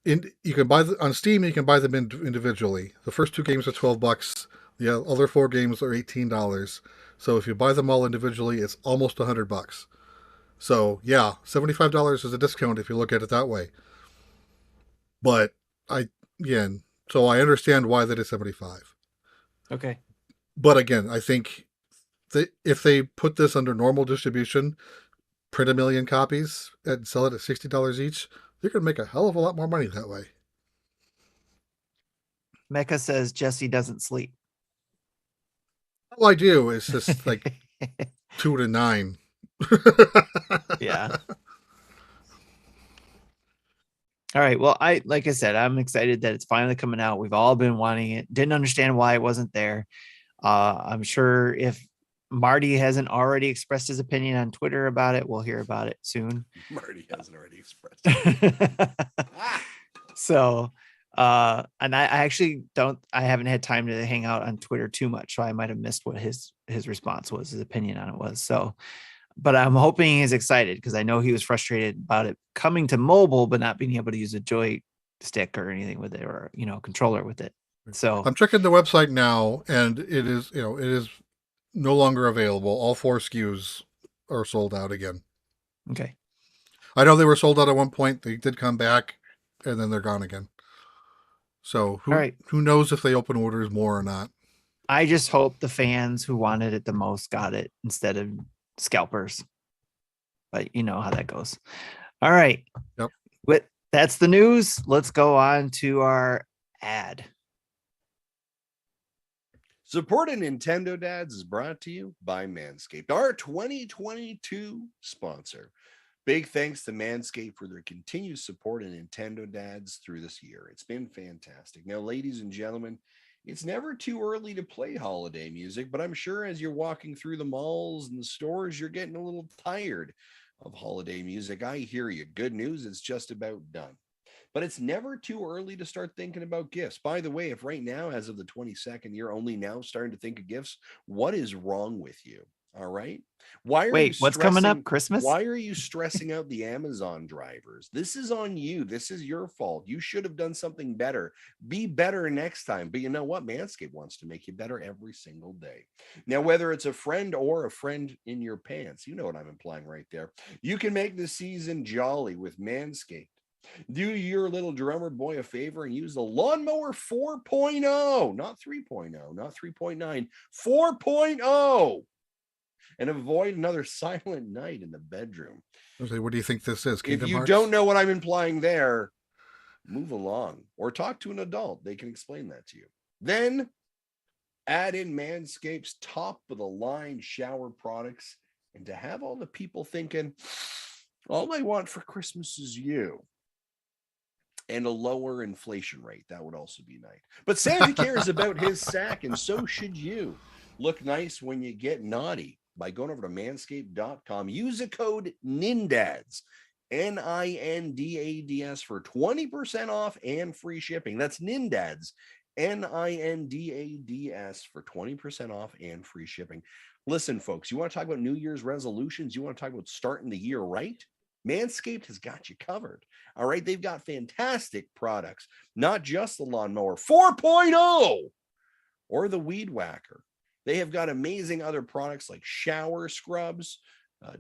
You can buy on Steam. You can buy them individually. The first 2 games are $12. The other 4 games are $18. So if you buy them all individually, it's almost $100. So yeah, $75 is a discount if you look at it that way. But so I understand why that is $75. Okay. But again, I think that if they put this under normal distribution, print 1 million copies and sell it at $60 each, they're going to make a hell of a lot more money that way. Mecca says Jesse doesn't sleep. All I do is just 2 to 9. Yeah. All right. Well, like I said, I'm excited that it's finally coming out. We've all been wanting it. Didn't understand why it wasn't there. I'm sure if Marty hasn't already expressed his opinion on Twitter about it, we'll hear about it soon. Marty hasn't already expressed So, and I actually I haven't had time to hang out on Twitter too much, so I might have missed what his response was, his opinion on it was. So, but I'm hoping he's excited because I know he was frustrated about it coming to mobile, but not being able to use a joystick or anything with it, or controller with it. So I'm checking the website now, and it is no longer available. All 4 SKUs are sold out again. Okay. I know they were sold out at one point. They did come back, and then they're gone again. So who knows if they open orders more or not? I just hope the fans who wanted it the most got it instead of scalpers. But you know how that goes. All right. Yep. But that's the news. Let's go on to our ad. Supporting Nintendo Dads is brought to you by Manscaped, our 2022 sponsor. Big thanks to Manscaped for their continued support of Nintendo Dads through this year. It's been fantastic. Now, ladies and gentlemen, it's never too early to play holiday music, but I'm sure as you're walking through the malls and the stores, you're getting a little tired of holiday music. I hear you. Good news, it's just about done. but it's never too early to start thinking about gifts. By the way, if right now, as of the 22nd, you're only now starting to think of gifts, what is wrong with you? All right. Why are you what's coming up? Christmas? Why are you stressing out the Amazon drivers? This is on you. This is your fault. You should have done something better. Be better next time. But you know what? Manscaped wants to make you better every single day. Now, whether it's a friend or a friend in your pants, you know what I'm implying right there. You can make the season jolly with Manscaped. Do your little drummer boy a favor and use the Lawnmower 4.0, not 3.0, not 3.9, 4.0. And avoid another silent night in the bedroom. Okay, what do you think this is? Kingdom if you Hearts? Don't know what I'm implying there, move along or talk to an adult. They can explain that to you. Then add in Manscaped's top of the line shower products, and to have all the people thinking, all I want for Christmas is you. And a lower inflation rate. That would also be nice. But Santa cares about his sack, and so should you. Look nice when you get naughty by going over to manscaped.com. Use a code NINDADS, NINDADS, for 20% off and free shipping. That's NINDADS, NINDADS, for 20% off and free shipping. Listen, folks, you want to talk about New Year's resolutions? You want to talk about starting the year right? Manscaped has got you covered. All right. They've got fantastic products, not just the Lawnmower 4.0 or the Weed Whacker. They have got amazing other products like shower scrubs,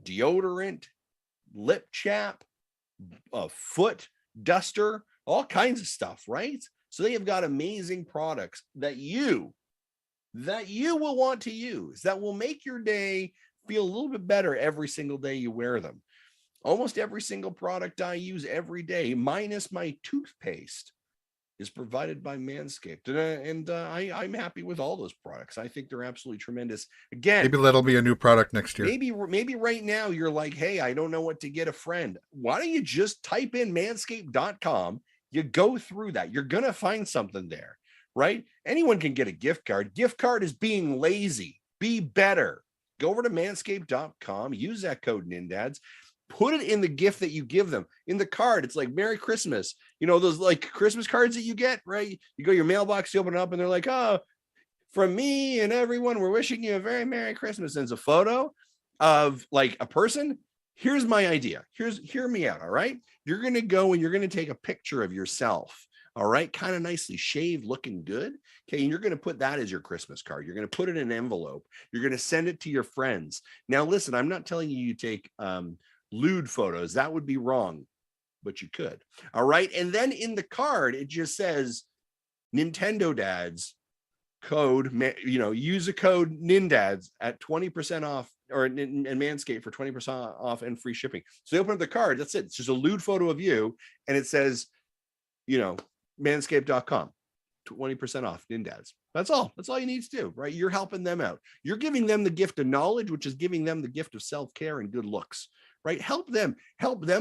deodorant, lip chap, a foot duster, all kinds of stuff, right? So they have got amazing products that you will want to use, that will make your day feel a little bit better every single day you wear them. Almost every single product I use every day, minus my toothpaste, is provided by Manscaped. And I'm happy with all those products. I think they're absolutely tremendous. Again, maybe that'll be a new product next year. Maybe right now you're like, hey, I don't know what to get a friend. Why don't you just type in manscaped.com? You go through that. You're going to find something there, right? Anyone can get a gift card. Gift card is being lazy. Be better. Go over to manscaped.com. Use that code NINDADS. Put it in the gift that you give them. In the card, it's like Merry Christmas. You know, those like Christmas cards that you get, right? You go to your mailbox, you open it up, and they're like, oh, from me and everyone, we're wishing you a very Merry Christmas. And it's a photo of like a person. Here's my idea. Hear me out, all right? You're going to go and you're going to take a picture of yourself, all right? Kind of nicely shaved, looking good. Okay, and you're going to put that as your Christmas card. You're going to put it in an envelope. You're going to send it to your friends. Now, listen, I'm not telling you take lewd photos. That would be wrong, but you could. All right. And then in the card, it just says Nintendo Dads code, use a code NINDADS at 20% off, or and Manscaped for 20% off and free shipping. So they open up the card. That's it. It's just a lewd photo of you. And it says, manscaped.com, 20% off NINDADS. That's all you need to do, right? You're helping them out. You're giving them the gift of knowledge, which is giving them the gift of self-care and good looks. Right? Help them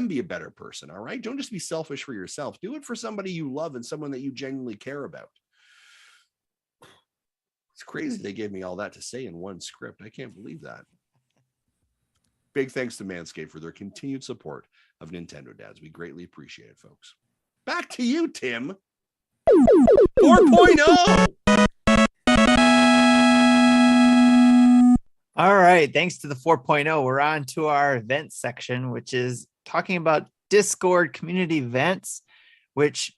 be a better person. All right. Don't just be selfish for yourself. Do it for somebody you love and someone that you genuinely care about. It's crazy they gave me all that to say in one script. I can't believe that. Big thanks to Manscaped for their continued support of Nintendo Dads. We greatly appreciate it, folks. Back to you, Tim. 4.0. All right. Thanks to the 4.0, we're on to our events section, which is talking about Discord community events, which,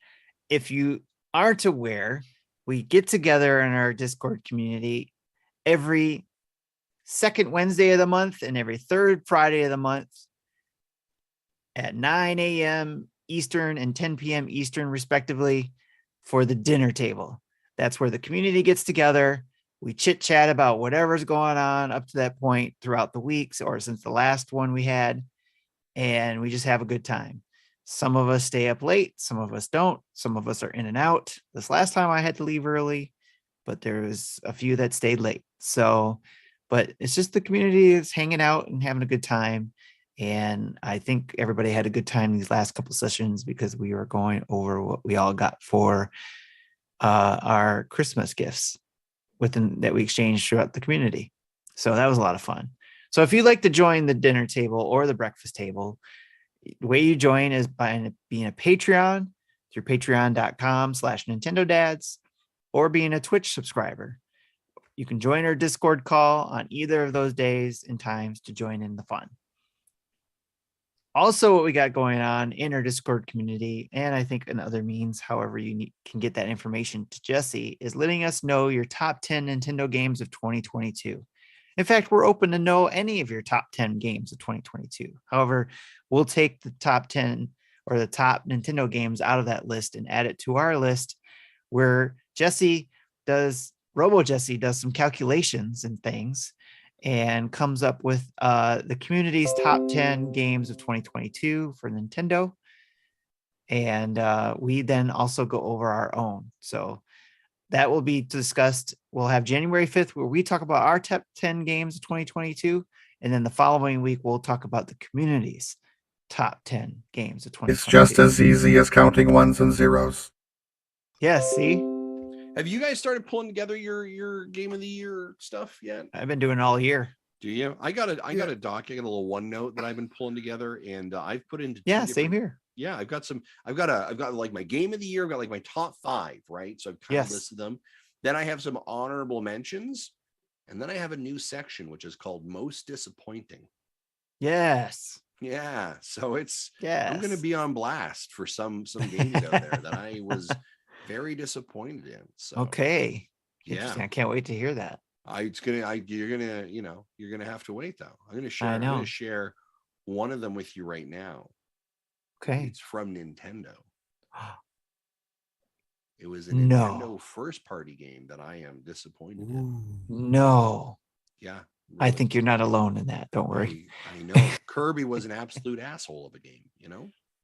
if you aren't aware, we get together in our Discord community every second Wednesday of the month and every third Friday of the month at 9 a.m. Eastern and 10 p.m. Eastern, respectively, for the dinner table. That's where the community gets together. We chit chat about whatever's going on up to that point throughout the weeks or since the last one we had, and we just have a good time. Some of us stay up late. Some of us don't. Some of us are in and out. This last time I had to leave early, but there was a few that stayed late. So, but it's just the community is hanging out and having a good time. And I think everybody had a good time these last couple sessions because we were going over what we all got for our Christmas gifts that we exchanged throughout the community. So that was a lot of fun. So if you'd like to join the dinner table or the breakfast table, the way you join is by being a Patreon through patreon.com/NintendoDads or being a Twitch subscriber. You can join our Discord call on either of those days and times to join in the fun. Also, what we got going on in our Discord community, and I think in other means, however you can get that information to Jesse, is letting us know your top 10 Nintendo games of 2022. In fact, we're open to know any of your top 10 games of 2022. However, we'll take the top 10 or the top Nintendo games out of that list and add it to our list, where Robo Jesse does some calculations and things and comes up with the community's top 10 games of 2022 for Nintendo. And we then also go over our own. So that will be discussed. We'll have January 5th where we talk about our top 10 games of 2022. And then the following week, we'll talk about the community's top 10 games of 2022. It's just as easy as counting ones and zeros. Yes, see? Have you guys started pulling together your game of the year stuff yet? I've been doing it all year. Do you? I got a doc. I got a little OneNote that I've been pulling together, and I've put into same here. Yeah, I've got like my game of the year. I've got like my top 5, right? So I've kind of listed them. Then I have some honorable mentions, and then I have a new section which is called Most Disappointing. Yes. Yeah. So I'm going to be on blast for some games out there that I was very disappointed in. So okay. Interesting. I can't wait to hear that. You're gonna have to wait though. I'm gonna share one of them with you right now. Okay. It's from Nintendo. It was a Nintendo first party game that I am disappointed in. No. Yeah. Really. I think you're not alone in that. Don't worry. I know. Kirby was an absolute asshole of a game,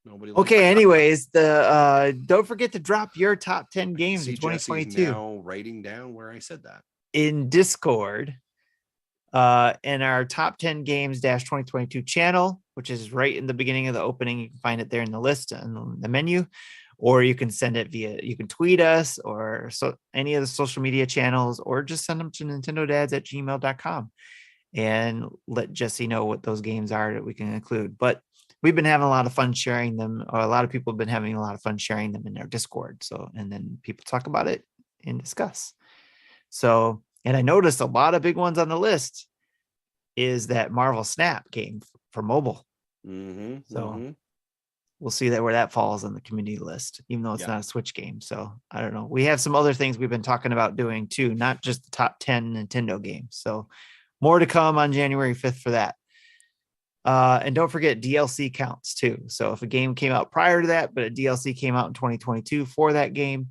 Nobody. Okay. Anyways, don't forget to drop your top 10 games in 2022. Now writing down where I said that in Discord, in our top 10 games -2022 channel, which is right in the beginning of the opening. You can find it there in the list and the menu, or you can send it you can tweet us or any of the social media channels, or just send them to nintendodads@gmail.com and let Jesse know what those games are that we can include. But we've been having a lot of fun sharing them, or a lot of people have been having a lot of fun sharing them in their Discord. So, and then people talk about it and discuss. So, and I noticed a lot of big ones on the list is that Marvel Snap game for mobile. So we'll see where that falls on the community list, even though it's not a Switch game. So I don't know. We have some other things we've been talking about doing too, not just the top 10 Nintendo games. So more to come on January 5th for that. And don't forget, DLC counts too. So if a game came out prior to that, but a DLC came out in 2022 for that game,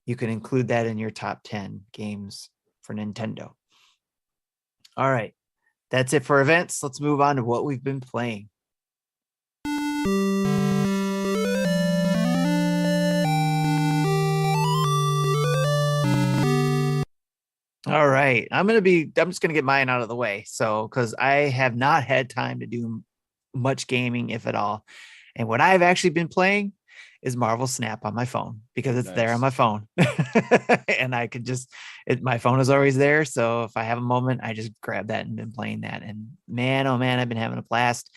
you can include that in your top 10 games for Nintendo. All right. That's it for events. Let's move on to what we've been playing. All right. I'm just going to get mine out of the way. So, because I have not had time to do much gaming, if at all. And what I've actually been playing is Marvel Snap on my phone, because it's there on my phone. And I could my phone is always there. So if I have a moment, I just grab that and been playing that. And man, oh man, I've been having a blast.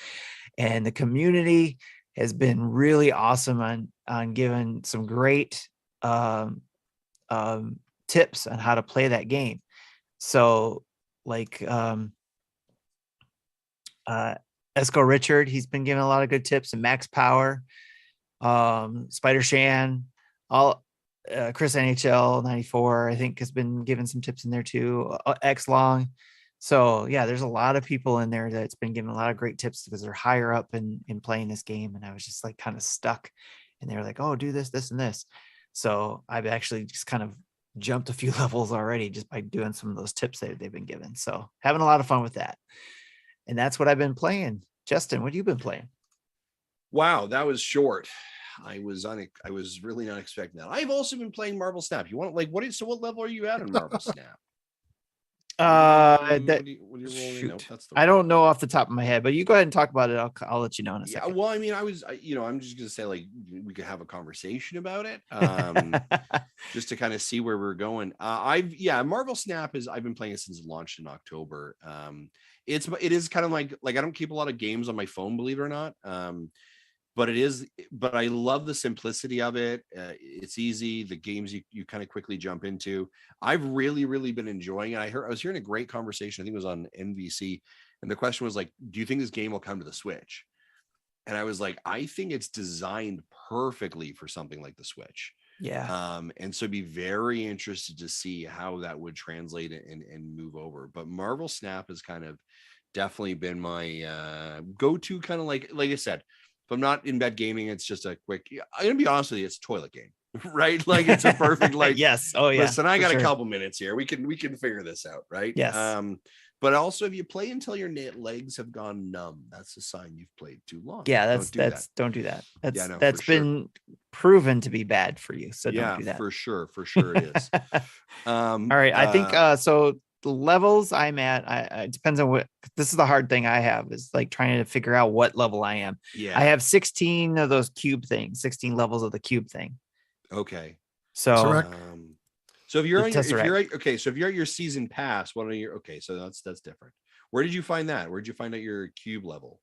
And the community has been really awesome on giving some great tips on how to play that game. So like Esco Richard, he's been giving a lot of good tips, and Max Power, Spider Shan, all Chris NHL 94, I think, has been giving some tips in there too. X Long. So yeah, there's a lot of people in there that's been giving a lot of great tips, because they're higher up in playing this game. And I was just like kind of stuck, and they were like, oh, do this, this, and this. So I've actually just kind of jumped a few levels already just by doing some of those tips that they've been given. So having a lot of fun with that. And that's what I've been playing. Justin, what have you been playing? Wow, that was short. I was really not expecting that. I've also been playing Marvel Snap. You want what level are you at in Marvel Snap? I don't know off the top of my head, but you go ahead and talk about it. I'll let you know in a second. Well, I mean, I'm just gonna say, like, we could have a conversation about it, just to kind of see where we're going. Marvel Snap I've been playing it since it launched in October. It is kind of like I don't keep a lot of games on my phone, believe it or not. but I love the simplicity of it. It's easy. The games you kind of quickly jump into. I've really been enjoying it. I was hearing a great conversation. I think it was on NBC, and the question was like, do you think this game will come to the Switch? And I was like, I think it's designed perfectly for something like the Switch. Yeah. And so be very interested to see how that would translate and move over. But Marvel Snap has kind of definitely been my go-to, kind of like I said, if I'm not in bed gaming, it's just a quick, I'm gonna be honest with you, it's a toilet game, right? Like it's a perfect, like, yes. Oh yeah. Listen, I got a couple minutes here. We can figure this out, right? Yes. But also, if you play until your legs have gone numb, that's a sign you've played too long. Yeah, don't do that. That's been proven to be bad for you. So don't do that. For sure it is. All right, I think so. The levels I'm at, it depends on what. This is the hard thing I have is like trying to figure out what level I am. Yeah, I have 16 of those cube things, 16 levels of the cube thing. Okay, so. So if you're at your season pass, so that's different. Where did you find that? Where did you find out your cube level?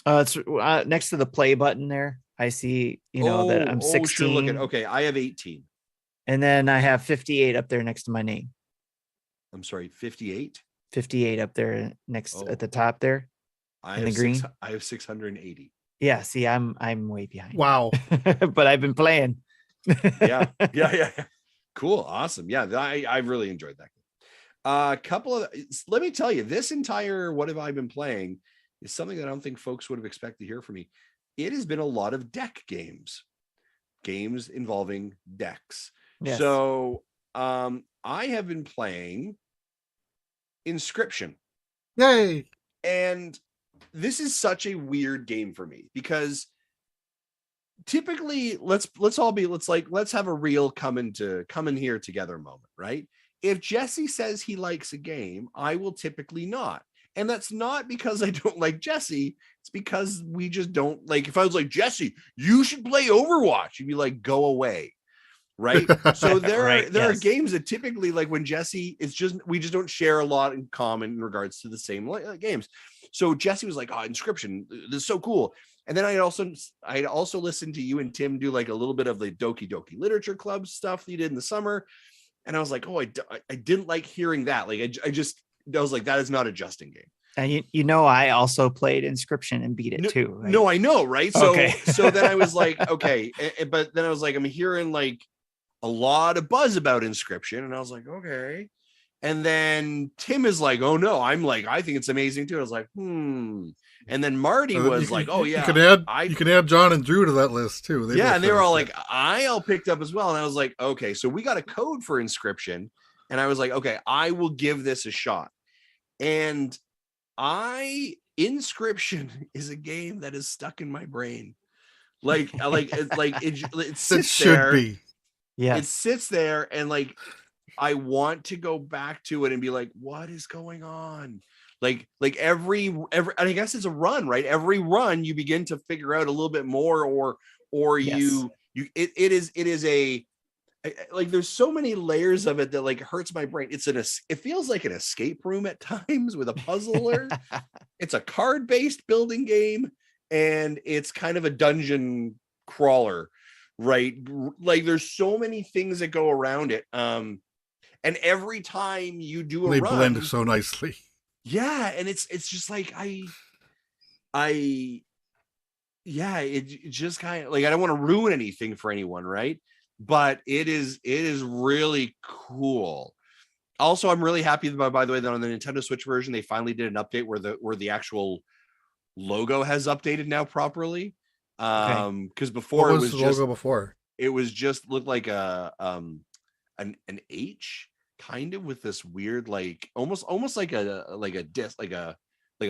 It's next to the play button there. I see, that I'm 16. Sure, looking. Okay, I have 18. And then I have 58 up there next to my name. I'm sorry, 58? 58 up there next at the top there. I have 680. Yeah, see, I'm way behind. Wow. But I've been playing. Yeah. Cool. Awesome. Yeah. I really enjoyed that. Let me tell you, this entire What Have I Been Playing is something that I don't think folks would have expected to hear from me. It has been a lot of deck games involving decks. Yes. So I have been playing Inscryption. Yay. And this is such a weird game for me because typically let's have a real come in here together moment, right? If Jesse says he likes a game, I will typically not. And that's not because I don't like Jesse. It's because we just don't like, if I was like, Jesse, you should play Overwatch, you'd be like, go away. Right. So there are games that typically, like when Jesse, we just don't share a lot in common in regards to the same games. So Jesse was like, oh, Inscryption, this is so cool. And then I'd also listened to you and Tim do like a little bit of the Doki Doki Literature Club stuff that you did in the summer. And I was like, oh, I didn't like hearing that. Like, I was like, that is not a Justin game. And I also played Inscryption and beat it too. Right? No, I know. Right. So, so then I was like, okay. But then I was like, I'm hearing like a lot of buzz about Inscryption. And I was like, okay. And then Tim is like, oh no, I'm like, I think it's amazing too. I was like, And then Marty was like, oh yeah, you can add John and Drew to that list too. And they were all like, I all picked up as well. And I was like, okay, so we got a code for Inscryption. And I was like, okay, I will give this a shot. And Inscryption is a game that is stuck in my brain. It sits there. Yeah, it sits there and like I want to go back to it and be like, what is going on? Like every I guess it's a run, right? Every run you begin to figure out a little bit more, or it is a like there's so many layers of it that like hurts my brain. It feels like an escape room at times with a puzzler. It's a card-based building game, and it's kind of a dungeon crawler, right? Like there's so many things that go around it. And every time you do they blend so nicely. Yeah, and it's just like it just kind of like I don't want to ruin anything for anyone, right? But it is really cool. Also, I'm really happy by the way that on the Nintendo Switch version they finally did an update where the actual logo has updated now properly. Because before what was the logo before? It was just looked like an H kind of with this weird like almost like a disc like a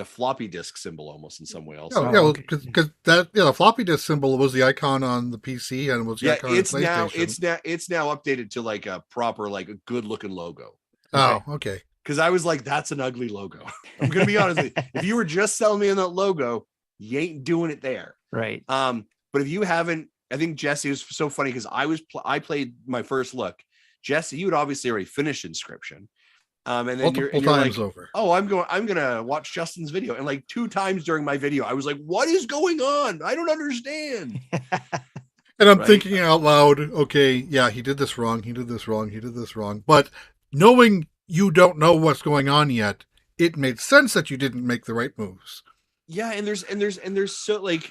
floppy disk symbol almost in some way else. Because the floppy disk symbol was the icon on the PC and was the icon on the PlayStation. It's now updated to like a proper like a good looking logo. Oh, okay. Because I was like, that's an ugly logo. I'm gonna be honest with you. If you were just selling me in that logo, you ain't doing it there. Right. But if you haven't, I think Jesse was so funny because I played my first look. Jesse, you had obviously already finished Inscryption. And then multiple you're times like, over. oh, I'm gonna watch Justin's video. And like 2 times during my video, I was like, what is going on? I don't understand. And I'm Right? thinking out loud, okay, yeah, he did this wrong, he did this wrong, he did this wrong. But knowing you don't know what's going on yet, it made sense that you didn't make the right moves. Yeah, and there's so like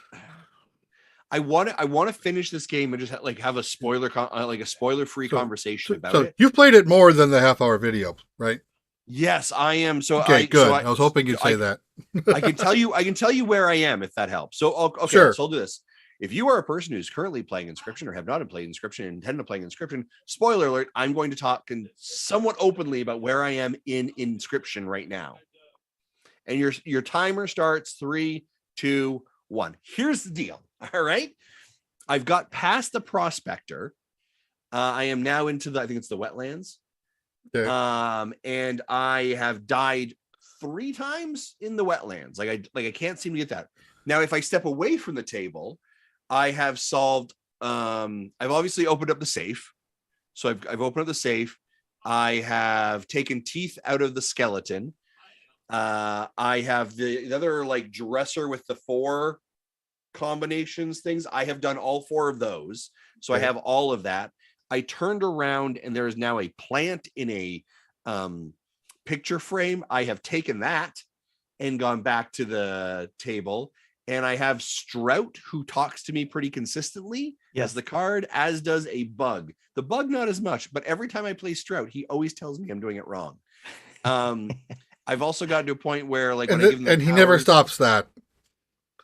I want to finish this game and just have a spoiler like a spoiler free conversation about it. You've played it more than the half-hour video, right? Yes, I am. So okay, good. I was hoping you'd say that. I can tell you where I am if that helps. So okay, sure. So I'll do this. If you are a person who's currently playing Inscryption or have not played Inscryption and intend to play Inscryption, spoiler alert, I'm going to talk somewhat openly about where I am in Inscryption right now. And your timer starts 3, 2, 1. Here's the deal. All right. I've got past the prospector. I am now into I think it's the wetlands. Okay. And I have died 3 times in the wetlands. I can't seem to get that. Now, if I step away from the table, I have solved. I've obviously opened up the safe. So I've opened up the safe. I have taken teeth out of the skeleton. I have the other like dresser with the 4 combinations things. I have done all 4 of those. So I have all of that. I turned around and there is now a plant in a picture frame. I have taken that and gone back to the table. And I have Strout, who talks to me pretty consistently as the card, as does a bug. The bug, not as much, but every time I play Strout, he always tells me I'm doing it wrong. I've also gotten to a point where, like, when I give him he never stops that.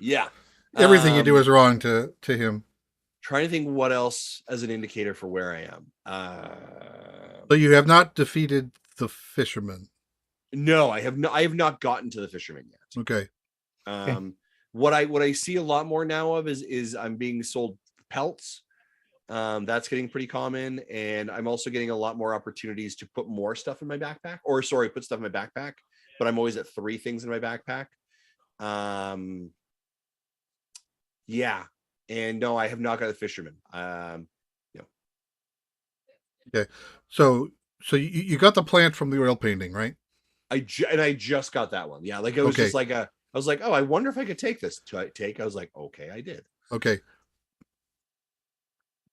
Yeah. Everything you do is wrong to him. Trying to think what else as an indicator for where I am. So you have not defeated the fisherman. No, I have not gotten to the fisherman yet. Okay. What I see a lot more now of is I'm being sold pelts. That's getting pretty common, and I'm also getting a lot more opportunities to put more stuff in my backpack, put stuff in my backpack, but I'm always at 3 things in my backpack. Yeah. And no, I have not got the fisherman. No. Okay. So you got the plant from the oil painting, right? I just got that one. Yeah. Like it was just like I was like, oh, I wonder if I could take this to take. I was like, okay, I did. Okay.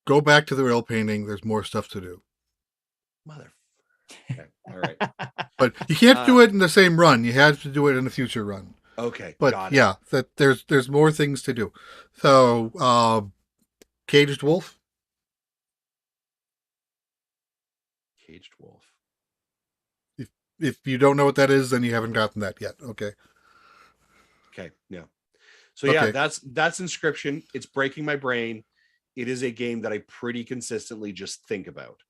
Go back to the oil painting. There's more stuff to do. Mother. Okay. All right. But you can't do it in the same run. You have to do it in a future run. Okay. But yeah, that there's more things to do. So Caged Wolf. Caged Wolf. If you don't know what that is, then you haven't gotten that yet. Okay. Okay. Yeah. So yeah, that's Inscryption. It's breaking my brain. It is a game that I pretty consistently just think about.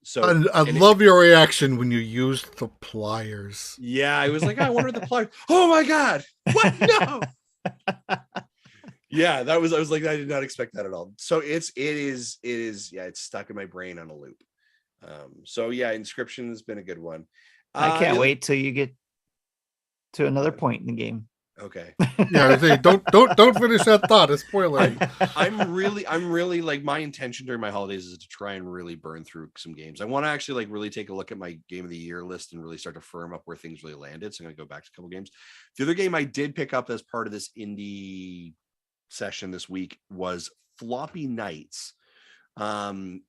So I love your reaction when you used the pliers. Yeah, I was like, I wonder the pliers. Oh my god! What? No. Yeah, I was like, I did not expect that at all. So it is. Yeah, it's stuck in my brain on a loop. So yeah, Inscryption has been a good one. I can't wait till you get to another point in the game. Okay. Yeah, don't finish that thought. It's spoiler. I'm really like, my intention during my holidays is to try and really burn through some games. I want to actually like really take a look at my game of the year list and really start to firm up where things really landed. So I'm gonna go back to a couple games. The other game I did pick up as part of this indie session this week was Floppy Knights. And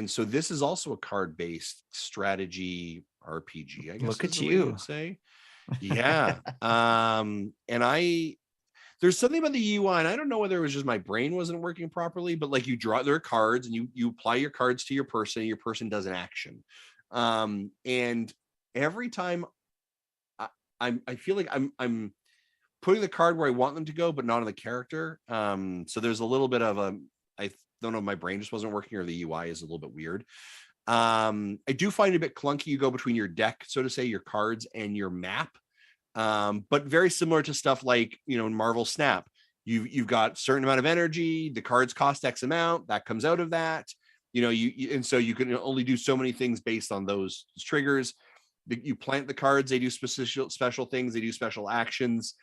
so this is also a card-based strategy RPG, I guess. Look at you. Say. Yeah. And there's something about the UI, and I don't know whether it was just my brain wasn't working properly, but like you draw their cards and you apply your cards to your person, and your person does an action. And every time I feel like I'm putting the card where I want them to go, but not on the character. So there's a little bit of I don't know if my brain just wasn't working or the UI is a little bit weird. I do find it a bit clunky. You go between your deck, so to say, your cards and your map. But very similar to stuff like, in Marvel Snap, you've got a certain amount of energy, the cards cost X amount, that comes out of that, and so you can only do so many things based on those triggers. You plant the cards, they do special things, they do special actions.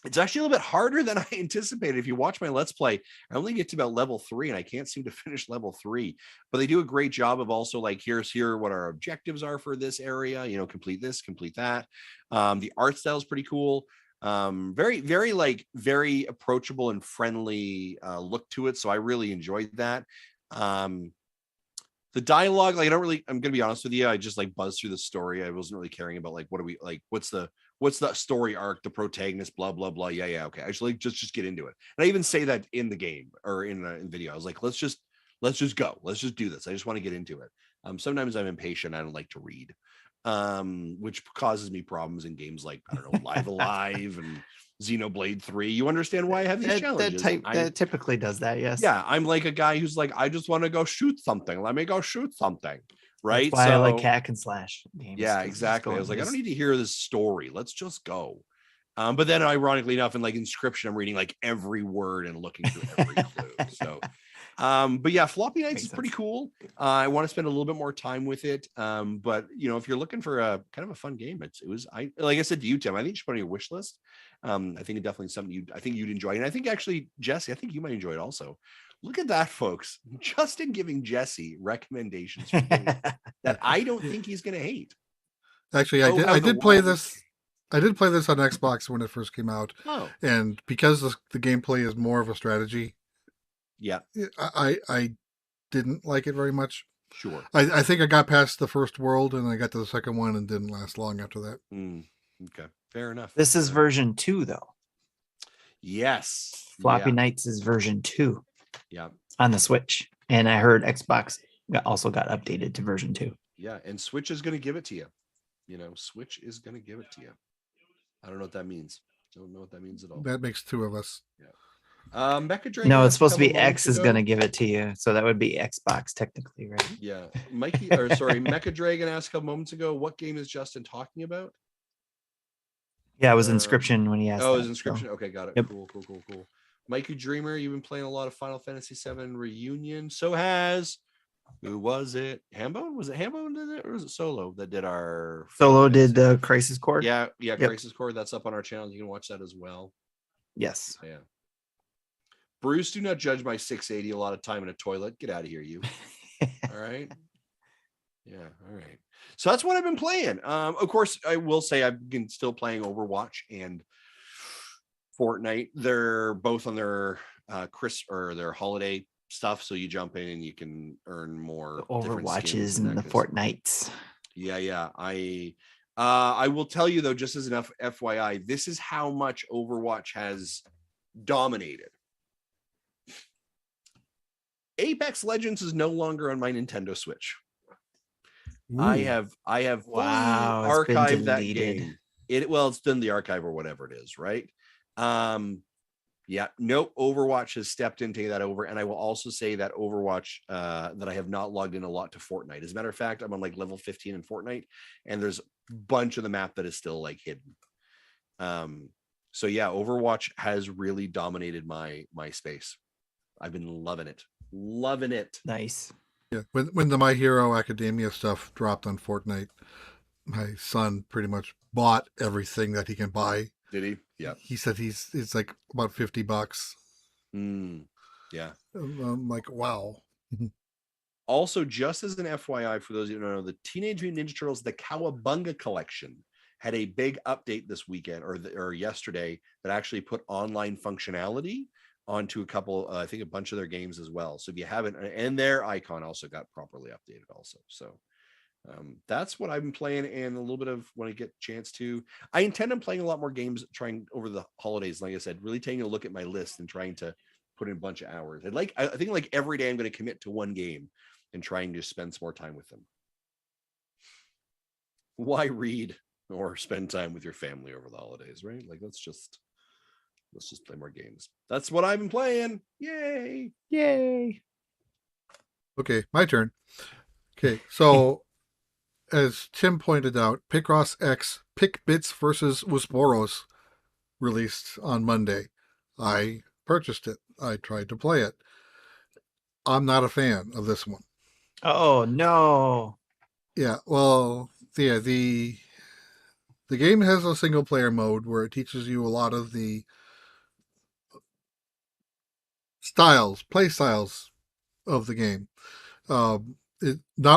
It's actually a little bit harder than I anticipated. If you watch my Let's Play, I only get to about level 3 and I can't seem to finish level 3. But they do a great job of also like, here's what our objectives are for this area. You know, complete this, complete that. The art style is pretty cool. Very, very like very approachable and friendly look to it. So I really enjoyed that. The dialogue, like I'm gonna be honest with you, I just like buzzed through the story. I wasn't really caring about like what's the story arc, the protagonist, blah blah blah. Yeah, okay. I just like just get into it. And I even say that in the game or in video. I was like, let's just go. Let's just do this. I just want to get into it. Sometimes I'm impatient. I don't like to read, which causes me problems in games like, I don't know, Live Alive and Xenoblade 3. You understand why I have these challenges? That typically does that, yes. Yeah, I'm like a guy who's like, I just want to go shoot something. Let me go shoot something. Right. That's why I like hack and slash games. Yeah, exactly. I was like, I don't need to hear this story. Let's just go. But then ironically enough, in like Inscryption, I'm reading like every word and looking through every clue. So but yeah, Floppy Knights is pretty cool. I want to spend a little bit more time with it. But you know, if you're looking for a kind of a fun game, like I said to you, Tim, I think you should put on your wish list. I think it's definitely something you'd enjoy. And I think actually, Jesse, I think you might enjoy it also. Look at that, folks. Justin giving Jesse recommendations for games that I don't think he's going to hate. Actually, I did play this. I did play this on Xbox when it first came out. Oh. And because the gameplay is more of a strategy, yeah, I didn't like it very much. Sure. I think I got past the first world and I got to the second one and didn't last long after that. Okay, fair enough. This is version 2, though. Yes. Floppy Knights is version 2. Yeah. On the Switch. And I heard Xbox also got updated to version 2. Yeah, and Switch is going to give it to you. You know, Switch is going to give it to you. I don't know what that means. Don't know what that means at all. That makes 2 of us. Yeah. Mecha Dragon. No, it's supposed to be X is going to give it to you. So that would be Xbox technically, right? Yeah. Mecha Dragon asked a couple moments ago, what game is Justin talking about? Yeah, it was Inscryption when he asked. Oh, it was Inscryption. So. Okay, got it. Yep. Cool. Mikey Dreamer, you've been playing a lot of Final Fantasy VII Reunion. So has, who was it? Hambo? Was it Hambo did it, or was it Solo that did our? Solo did the Crisis Core. Yeah, yep. Crisis Core. That's up on our channel. You can watch that as well. Yes. Yeah. Bruce, do not judge my 680 a lot of time in a toilet. Get out of here, you. All right. Yeah. All right. So that's what I've been playing. Of course, I will say I've been still playing Overwatch and Fortnite. They're both on their their holiday stuff. So you jump in and you can earn more Overwatches and the Fortnites. Yeah. I will tell you though, just as an FYI, this is how much Overwatch has dominated. Apex Legends is no longer on my Nintendo Switch. Ooh. I have archived that game. It's been the archive or whatever it is, right? Overwatch has stepped in, take that over. And I will also say that Overwatch, that I have not logged in a lot to Fortnite. As a matter of fact, I'm on like level 15 in Fortnite, and there's a bunch of the map that is still like hidden. So yeah, Overwatch has really dominated my space. I've been loving it. Nice. Yeah, when the My Hero Academia stuff dropped on Fortnite, my son pretty much bought everything that he can buy. Did he? Yeah. He said it's like about $50. Yeah. I'm like, wow. Also, just as an FYI for those who don't know, the Teenage Mutant Ninja Turtles, the Cowabunga collection, had a big update this weekend or yesterday that actually put online functionality onto a couple, I think a bunch of their games as well. So if you haven't, and their icon also got properly updated also. So that's what I've been playing, and a little bit of when I get a chance to. I intend on playing a lot more games trying over the holidays. Like I said, really taking a look at my list and trying to put in a bunch of hours. I think like every day I'm going to commit to one game and trying to spend some more time with them. Why read or spend time with your family over the holidays, right? Like let's just play more games. That's what I've been playing. Yay. Okay, my turn. Okay, so as Tim pointed out, PICROSS X PICBITS versus UZBOROSS released on Monday. I purchased it. I tried to play it. I'm not a fan of this one. Oh no. Yeah, well, the the game has a single player mode where it teaches you a lot of the play styles of the game. Not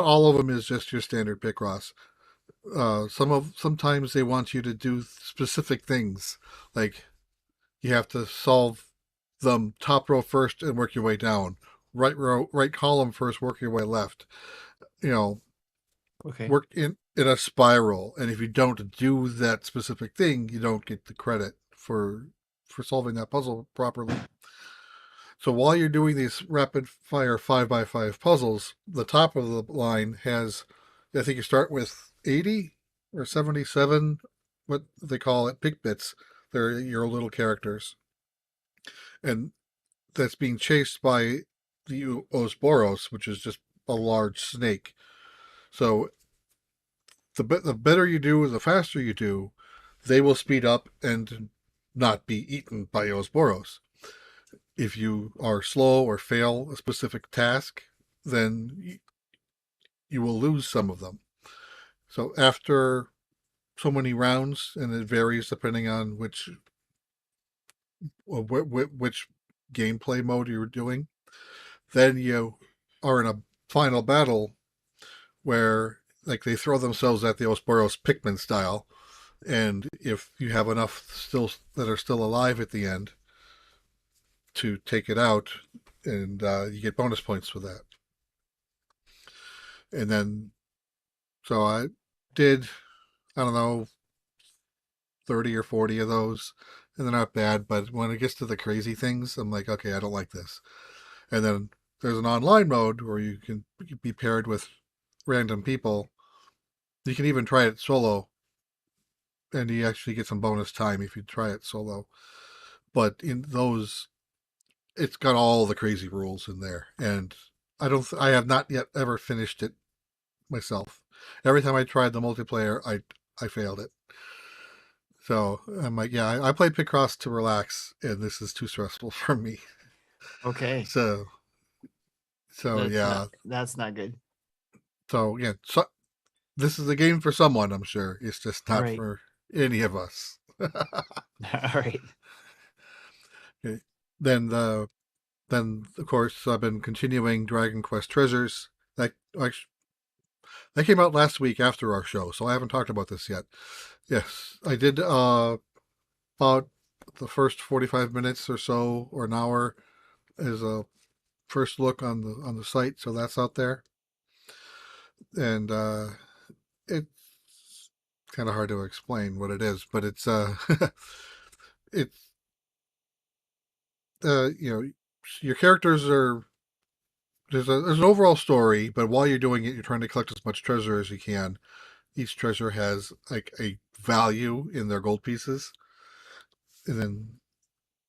all of them is just your standard Picross. Sometimes they want you to do specific things, like you have to solve them top row first and work your way down. Right column first, work your way left. Okay. Work in a spiral, and if you don't do that specific thing, you don't get the credit for solving that puzzle properly. So while you're doing these rapid fire 5x5 puzzles, the top of the line has, I think you start with 80 or 77, what they call it, PICBITS. They're your little characters. And that's being chased by the UZBOROSS, which is just a large snake. So the better you do, the faster you do, they will speed up and not be eaten by UZBOROSS. If you are slow or fail a specific task, then you will lose some of them. So after so many rounds, and it varies depending on which gameplay mode you're doing, then you are in a final battle where, like, they throw themselves at the UZBOROSS Pikmin style, and if you have enough still that are still alive at the end to take it out, and you get bonus points for that. And then, so I did, I don't know, 30 or 40 of those, and they're not bad, but when it gets to the crazy things, I'm like, okay, I don't like this. And then there's an online mode where you can be paired with random people. You can even try it solo, and you actually get some bonus time if you try it solo. But in those, it's got all the crazy rules in there, and I have not yet ever finished it myself. Every time I tried the multiplayer, I failed it. So I'm like, yeah, I play PICROSS to relax, and this is too stressful for me. Okay. So That's not good. So yeah, this is a game for someone, I'm sure. It's just not for any of us. All right. Okay. Then of course I've been continuing Dragon Quest Treasures. That came out last week after our show, so I haven't talked about this yet. Yes, I did about the first 45 minutes or so, or an hour, as a first look on the site, so that's out there. And it's kind of hard to explain what it is, but it's it's your characters are, there's an overall story, but while you're doing it, you're trying to collect as much treasure as you can. Each treasure has like a value in their gold pieces, and then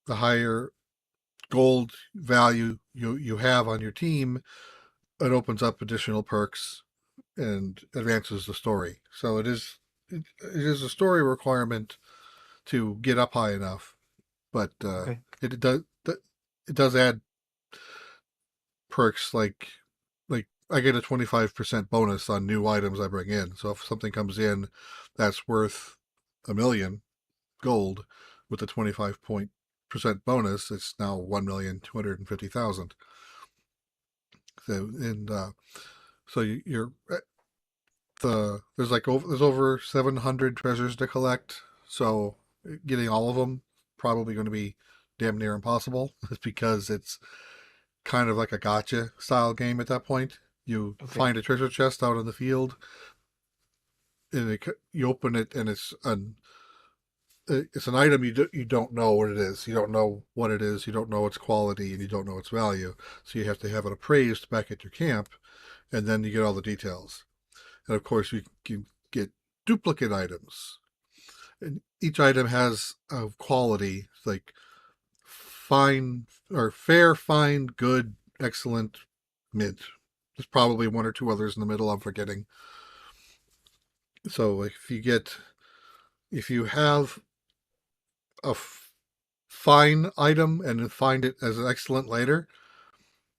the higher gold value you have on your team, it opens up additional perks and advances the story. So it is a story requirement to get up high enough, but it does add perks like I get a 25% bonus on new items I bring in. So if something comes in that's worth $1 million gold with a 25% bonus, it's now 1,250,000. So there's over 700 treasures to collect. So getting all of them probably going to be damn near impossible, because it's kind of like a gotcha style game at that point. You find a treasure chest out in the field, and you open it, and it's an item you don't know what it is. You don't know what it is. You don't know its quality, and you don't know its value. So you have to have it appraised back at your camp, and then you get all the details. And of course, you can get duplicate items, and each item has a quality like fine or fair, fine, good, excellent, mint. There's probably one or two others in the middle I'm forgetting. So if you have a fine item and find it as excellent later,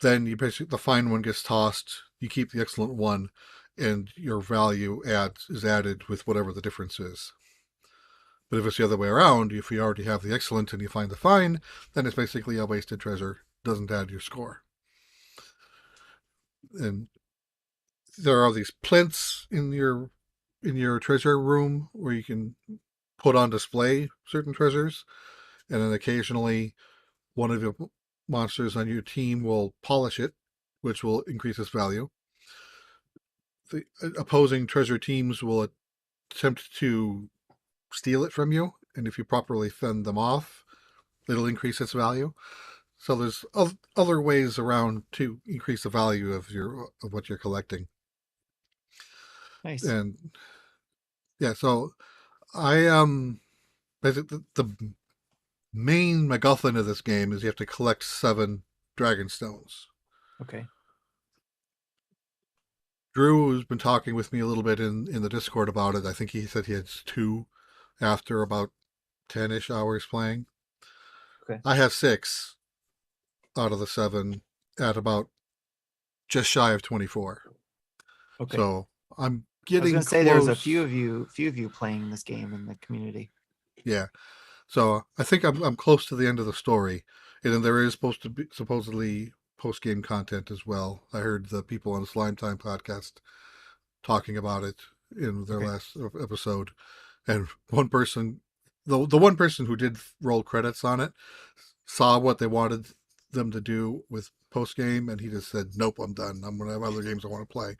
then you basically, the fine one gets tossed. You keep the excellent one, and your value is added with whatever the difference is. But if it's the other way around, if you already have the excellent and you find the fine, then it's basically a wasted treasure. Doesn't add your score. And there are these plinths in your treasure room where you can put on display certain treasures, and then occasionally one of your monsters on your team will polish it, which will increase its value. The opposing treasure teams will attempt to steal it from you, and if you properly fend them off, it'll increase its value. So there's other ways around to increase the value of what you're collecting. Nice. And yeah, so I basically the main MacGuffin of this game is you have to collect 7 dragon stones. Okay. Drew has been talking with me a little bit in the Discord about it. I think he said he had 2 after about 10-ish hours playing. Okay. I have 6 out of the 7 at about just shy of 24. Okay. So I'm I was getting going to say close. there's a few of you playing this game in the community. Yeah. So I think I'm close to the end of the story. And then there is supposed to be supposedly post-game content as well. I heard the people on the Slime Time podcast talking about it in their last episode. And one person, the one person who did roll credits on it, saw what they wanted them to do with post-game, and he just said, nope, I'm done. I'm going to have other games I want to play.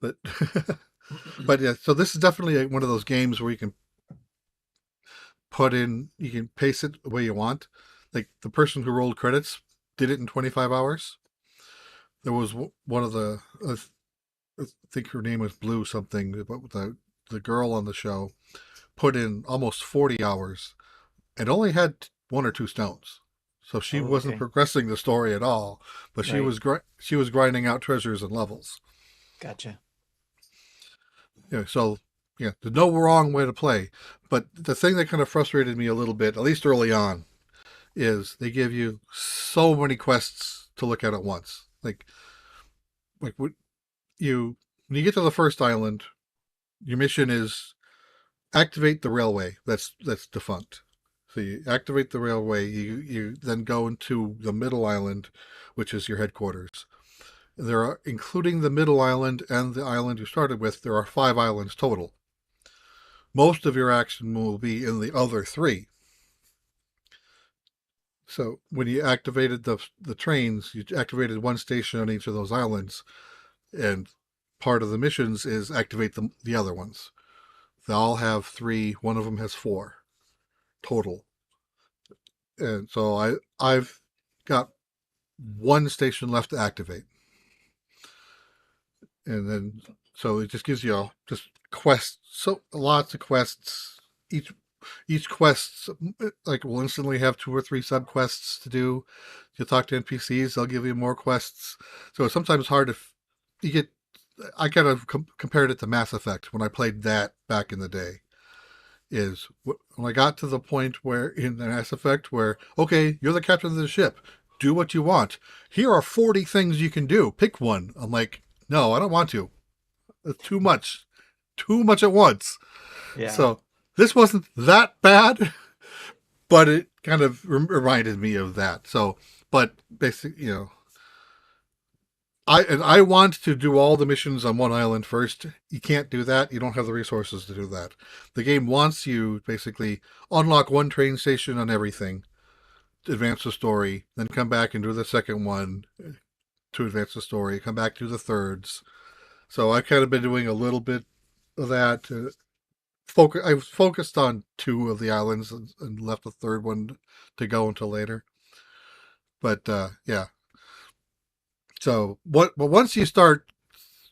But, but yeah, so this is definitely one of those games where you can you can pace it the way you want. Like the person who rolled credits did it in 25 hours. There was one of the, I think her name was Blue something, but the girl on the show put in almost 40 hours and only had 1 or 2 stones. So she wasn't progressing the story at all, but she was grinding out treasures and levels. Gotcha. Yeah, so yeah, there's no wrong way to play. But the thing that kind of frustrated me a little bit, at least early on, is they give you so many quests to look at once. Like when you get to the first island, your mission is activate the railway that's defunct. So you activate the railway, you then go into the middle island, which is your headquarters. There are, including the middle island and the island you started with, there are 5 islands total. Most of your action will be in the other 3. So when you activated the trains, you activated 1 station on each of those islands, and part of the missions is activate the other ones. They all have 3. One of them has 4 total. And so I've got 1 station left to activate. And then, so it just gives you just quests, so lots of quests. Each quest will instantly have 2 or 3 subquests to do. You talk to NPCs, they'll give you more quests. So it's sometimes hard to I kind of compared it to Mass Effect when I played that back in the day. Is when I got to the point where in Mass Effect where, okay, you're the captain of the ship, do what you want. Here are 40 things you can do. Pick one. I'm like, no, I don't want to. It's too much at once. Yeah. So this wasn't that bad, but it kind of reminded me of that. So, but basically, I want to do all the missions on one island first. You can't do that. You don't have the resources to do that. The game wants you basically unlock 1 train station on everything to advance the story, then come back and do the second one to advance the story, come back to the thirds. So I've kind of been doing a little bit of that. I was focused on 2 of the islands and left the third one to go until later. But yeah. So but once you start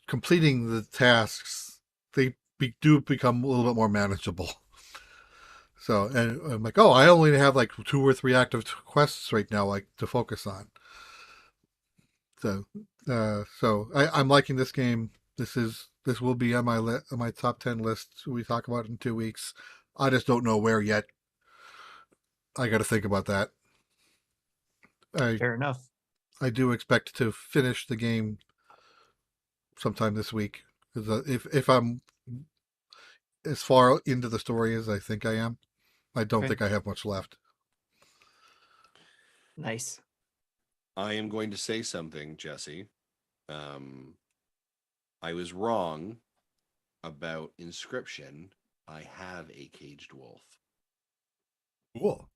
completing the tasks, they do become a little bit more manageable. So, and I'm like, oh, I only have 2 or 3 active quests right now, to focus on. So, I'm liking this game. This will be on my top 10 list. We talk about it in 2 weeks. I just don't know where yet. I got to think about that. Fair enough. I do expect to finish the game sometime this week. If I'm as far into the story as I think I am. I don't Okay. think I have much left. Nice. I am going to say something, Jesse. I was wrong about Inscryption. I have a caged wolf. Cool.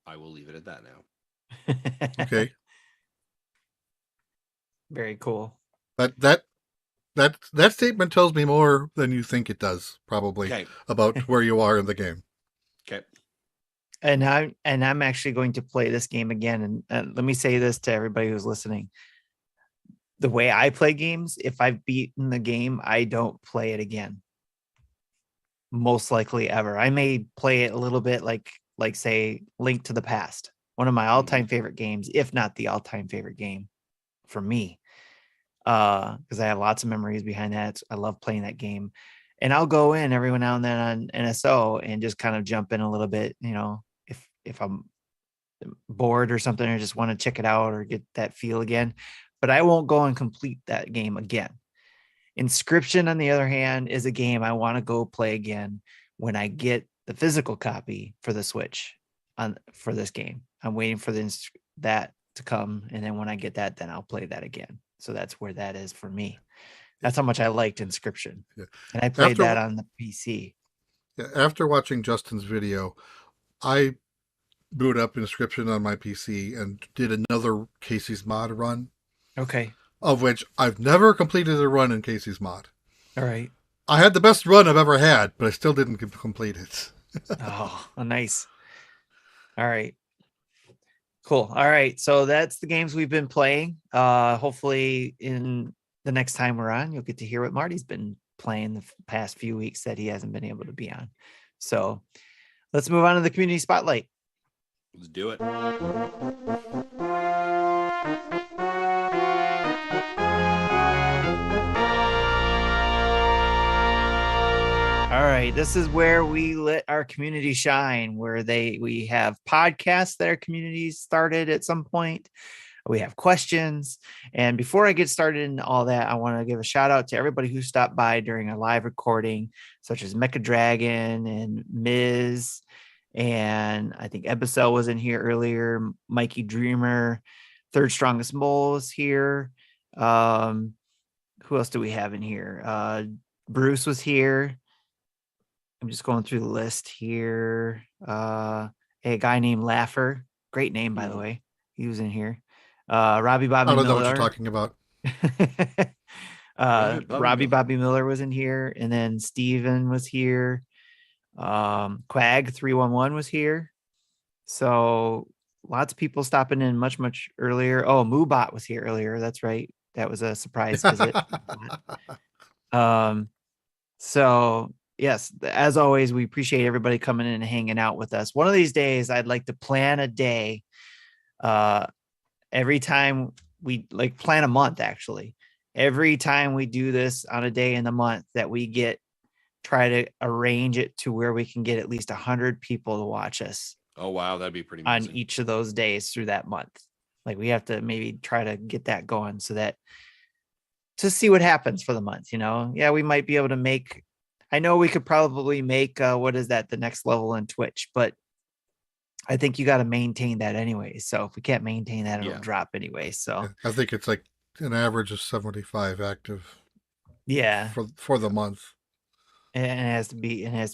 I will leave it at that now. Okay. Very cool. That statement tells me more than you think it does, probably, Okay. about where you are in the game. Okay. And I'm actually going to play this game again. And let me say this to everybody who's listening. The way I play games, if I've beaten the game, I don't play it again. Most likely ever. I may play it a little bit like say Link to the Past, one of my all-time favorite games, if not the all-time favorite game for me. Because I have lots of memories behind that. I love playing that game. And I'll go in every now and then on NSO and just kind of jump in a little bit, if I'm bored or something, or just want to check it out or get that feel again. But I won't go and complete that game again. Inscryption, on the other hand, is a game I want to go play again when I get the physical copy for the Switch for this game. I'm waiting for that to come, and then when I get that, then I'll play that again. So that's where that is for me. That's how much I liked Inscryption. Yeah. And I played that on the PC. Yeah, after watching Justin's video, I booted up Inscryption on my PC and did another Casey's Mod run. Okay. Of which I've never completed a run in Casey's Mod. All right. I had the best run I've ever had, but I still didn't complete it. Oh, nice. All right. Cool. All right. So that's the games we've been playing. Hopefully in the next time we're on, you'll get to hear what Marty's been playing the past few weeks that he hasn't been able to be on. So let's move on to the community spotlight. Let's do it. All right, this is where we let our community shine, where we have podcasts that our community started at some point. We have questions. And before I get started in all that, I want to give a shout out to everybody who stopped by during a live recording, such as Mecha Dragon and Miz. And I think Ebicel was in here earlier. Mikey Dreamer, Third Strongest Mole is here. Who else do we have in here? Bruce was here. I'm just going through the list here. A guy named Laffer. Great name, by the way. He was in here. Robbie Bobby Miller. I don't know what you're talking about. Robbie Bobby Miller was in here. And then Steven was here. Quag 311 was here. So lots of people stopping in much, much earlier. Oh, Moobot was here earlier. That's right. That was a surprise visit. So yes, as always, we appreciate everybody coming in and hanging out with us. One of these days, I'd like to plan a day. Every time we plan a month, actually, every time we do this on a day in the month that we try to arrange it to where we can get at least 100 people to watch us. Oh, wow. That'd be pretty amazing. On each of those days through that month. We have to maybe try to get that going to see what happens for the month, Yeah, we might be able to I know we could probably make, what is that? The next level in Twitch, but I think you got to maintain that anyway. So if we can't maintain that, it'll drop anyway. So I think it's like an average of 75 active. Yeah. For the month. And it has to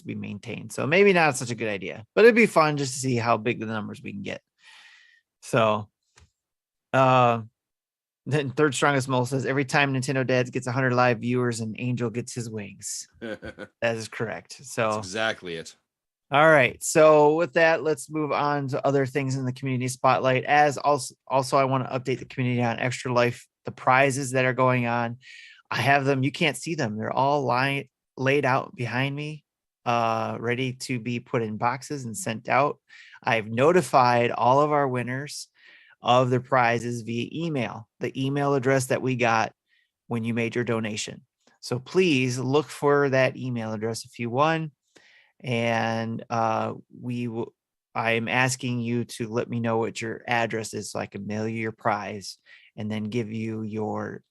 be maintained. So maybe not such a good idea, but it'd be fun just to see how big the numbers we can get. So, then Third Strongest Mole says every time Nintendo Dads gets 100 live viewers, an angel gets his wings. That is correct. So that's exactly it. All right. So with that, let's move on to other things in the community spotlight. As also, I want to update the community on Extra Life, the prizes that are going on. I have them. You can't see them. They're all laid out behind me, ready to be put in boxes and sent out. I've notified all of our winners of their prizes via email, the email address that we got when you made your donation. So please look for that email address if you won. And I'm asking you to let me know what your address is so I can mail you your prize and then give you your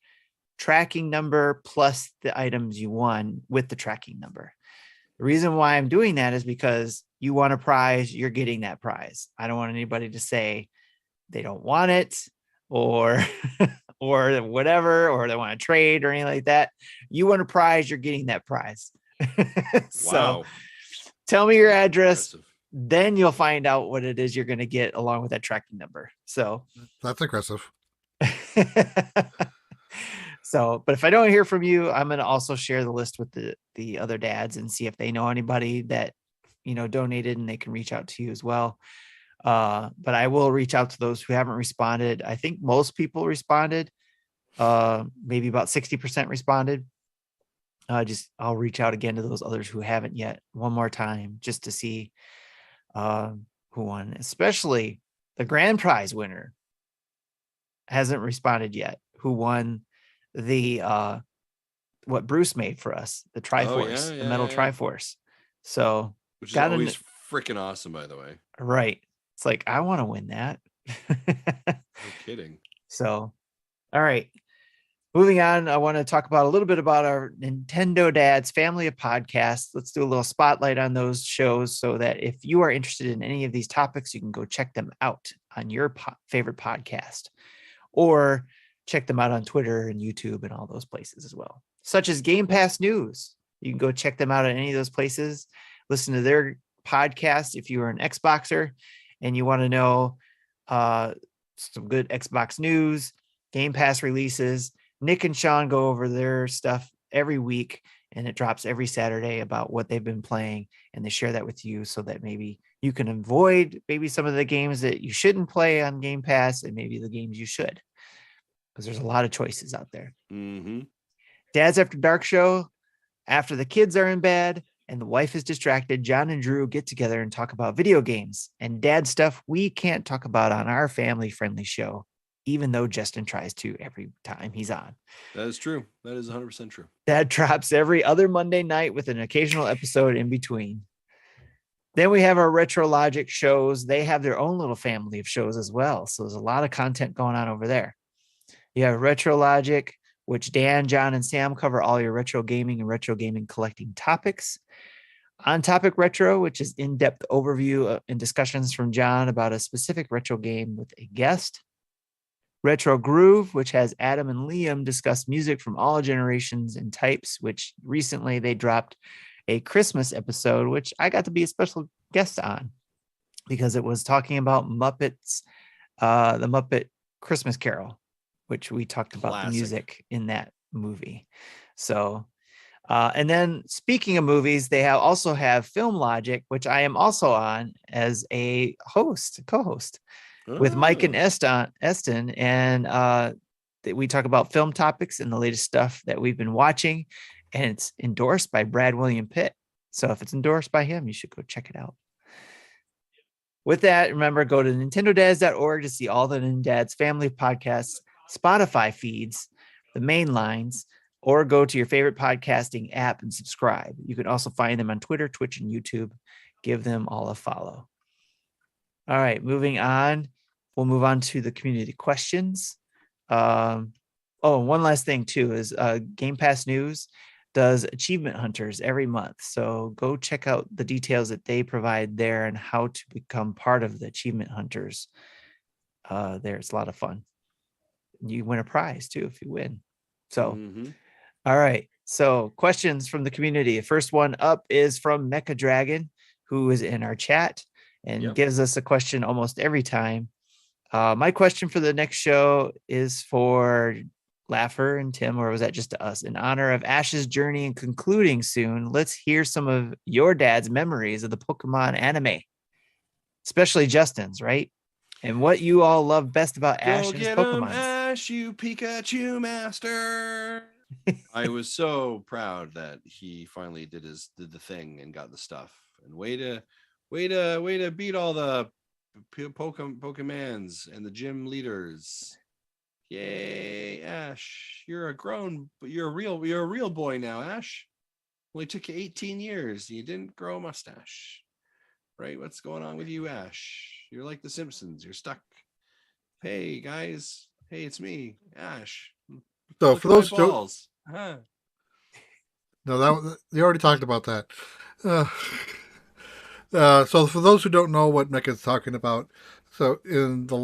tracking number plus the items you won with the tracking number. The reason why I'm doing that is because you want a prize, you're getting that prize. I don't want anybody to say they don't want it or or whatever, or they want to trade or anything like that. You want a prize, you're getting that prize. So tell me your address, then you'll find out what it is you're going to get along with that tracking number. So that's aggressive. So, but if I don't hear from you, I'm going to also share the list with the other dads and see if they know anybody that, donated, and they can reach out to you as well. But I will reach out to those who haven't responded. I think most people responded. Maybe about 60% responded. I'll reach out again to those others who haven't yet one more time, just to see who won, especially the grand prize winner hasn't responded yet, who won the what Bruce made for us, the Triforce, the metal Triforce. So, which is always freaking awesome, by the way. Right. It's like, I want to win that. No kidding. So, all right. Moving on, I want to talk about a little bit about our Nintendo Dads family of podcasts. Let's do a little spotlight on those shows so that if you are interested in any of these topics, you can go check them out on your favorite podcast, or check them out on Twitter and YouTube and all those places as well, such as Game Pass News. You can go check them out at any of those places. Listen to their podcast if you are an Xboxer and you want to know some good Xbox news, Game Pass releases. Nick and Sean go over their stuff every week, and it drops every Saturday about what they've been playing, and they share that with you so that maybe you can avoid maybe some of the games that you shouldn't play on Game Pass and maybe the games you should, because there's a lot of choices out there. Mm-hmm. Dad's After Dark show, after the kids are in bed and the wife is distracted, John and Drew get together and talk about video games and dad stuff we can't talk about on our family-friendly show, even though Justin tries to every time he's on. That is true. That is 100% true. That drops every other Monday night with an occasional episode in between. Then we have our Retro Logic shows. They have their own little family of shows as well. So there's a lot of content going on over there. You have Retro Logic, which Dan, John, and Sam cover all your retro gaming and retro gaming collecting topics. On Topic Retro, which is in-depth overview and discussions from John about a specific retro game with a guest. Retro Groove, which has Adam and Liam discuss music from all generations and types, which recently they dropped a Christmas episode, which I got to be a special guest on because it was talking about Muppets, the Muppet Christmas Carol, which we talked about the music in that movie. So, and then speaking of movies, they also have Film Logic, which I am also on as a co-host. With Mike and Eston, and we talk about film topics and the latest stuff that we've been watching, and it's endorsed by Brad William Pitt. So if it's endorsed by him, you should go check it out. With that, remember, go to nintendodads.org to see all the NINDADS family podcasts, Spotify feeds, the main lines, or go to your favorite podcasting app and subscribe. You can also find them on Twitter, Twitch, and YouTube. Give them all a follow. All right, moving on. We'll move on to the community questions. One last thing too is Game Pass News does achievement hunters every month. So go check out the details that they provide there and how to become part of the achievement hunters. It's a lot of fun. You win a prize too if you win. So, All right. So questions from the community. The first one up is from Mecha Dragon, who is in our chat and gives us a question almost every time. My question for the next show is for Laffer and Tim, or was that just to us? In honor of Ash's journey and concluding soon, let's hear some of your dad's memories of the Pokemon anime, especially Justin's, right? And what you all love best about Ash and his Pokemon. Ash, you Pikachu master. I was so proud that he finally did the thing and got the stuff. And way to beat all the Pokemons and the gym leaders. Yay, Ash. You're a real boy now, Ash. Only took you 18 years. You didn't grow a mustache. Right? What's going on with you, Ash? You're like the Simpsons. You're stuck. Hey, guys. Hey, it's me, Ash. So Look for at my those who don't, balls. Huh. no, that you already talked about that. Uh, so for those who don't know what Mecha's talking about, so in the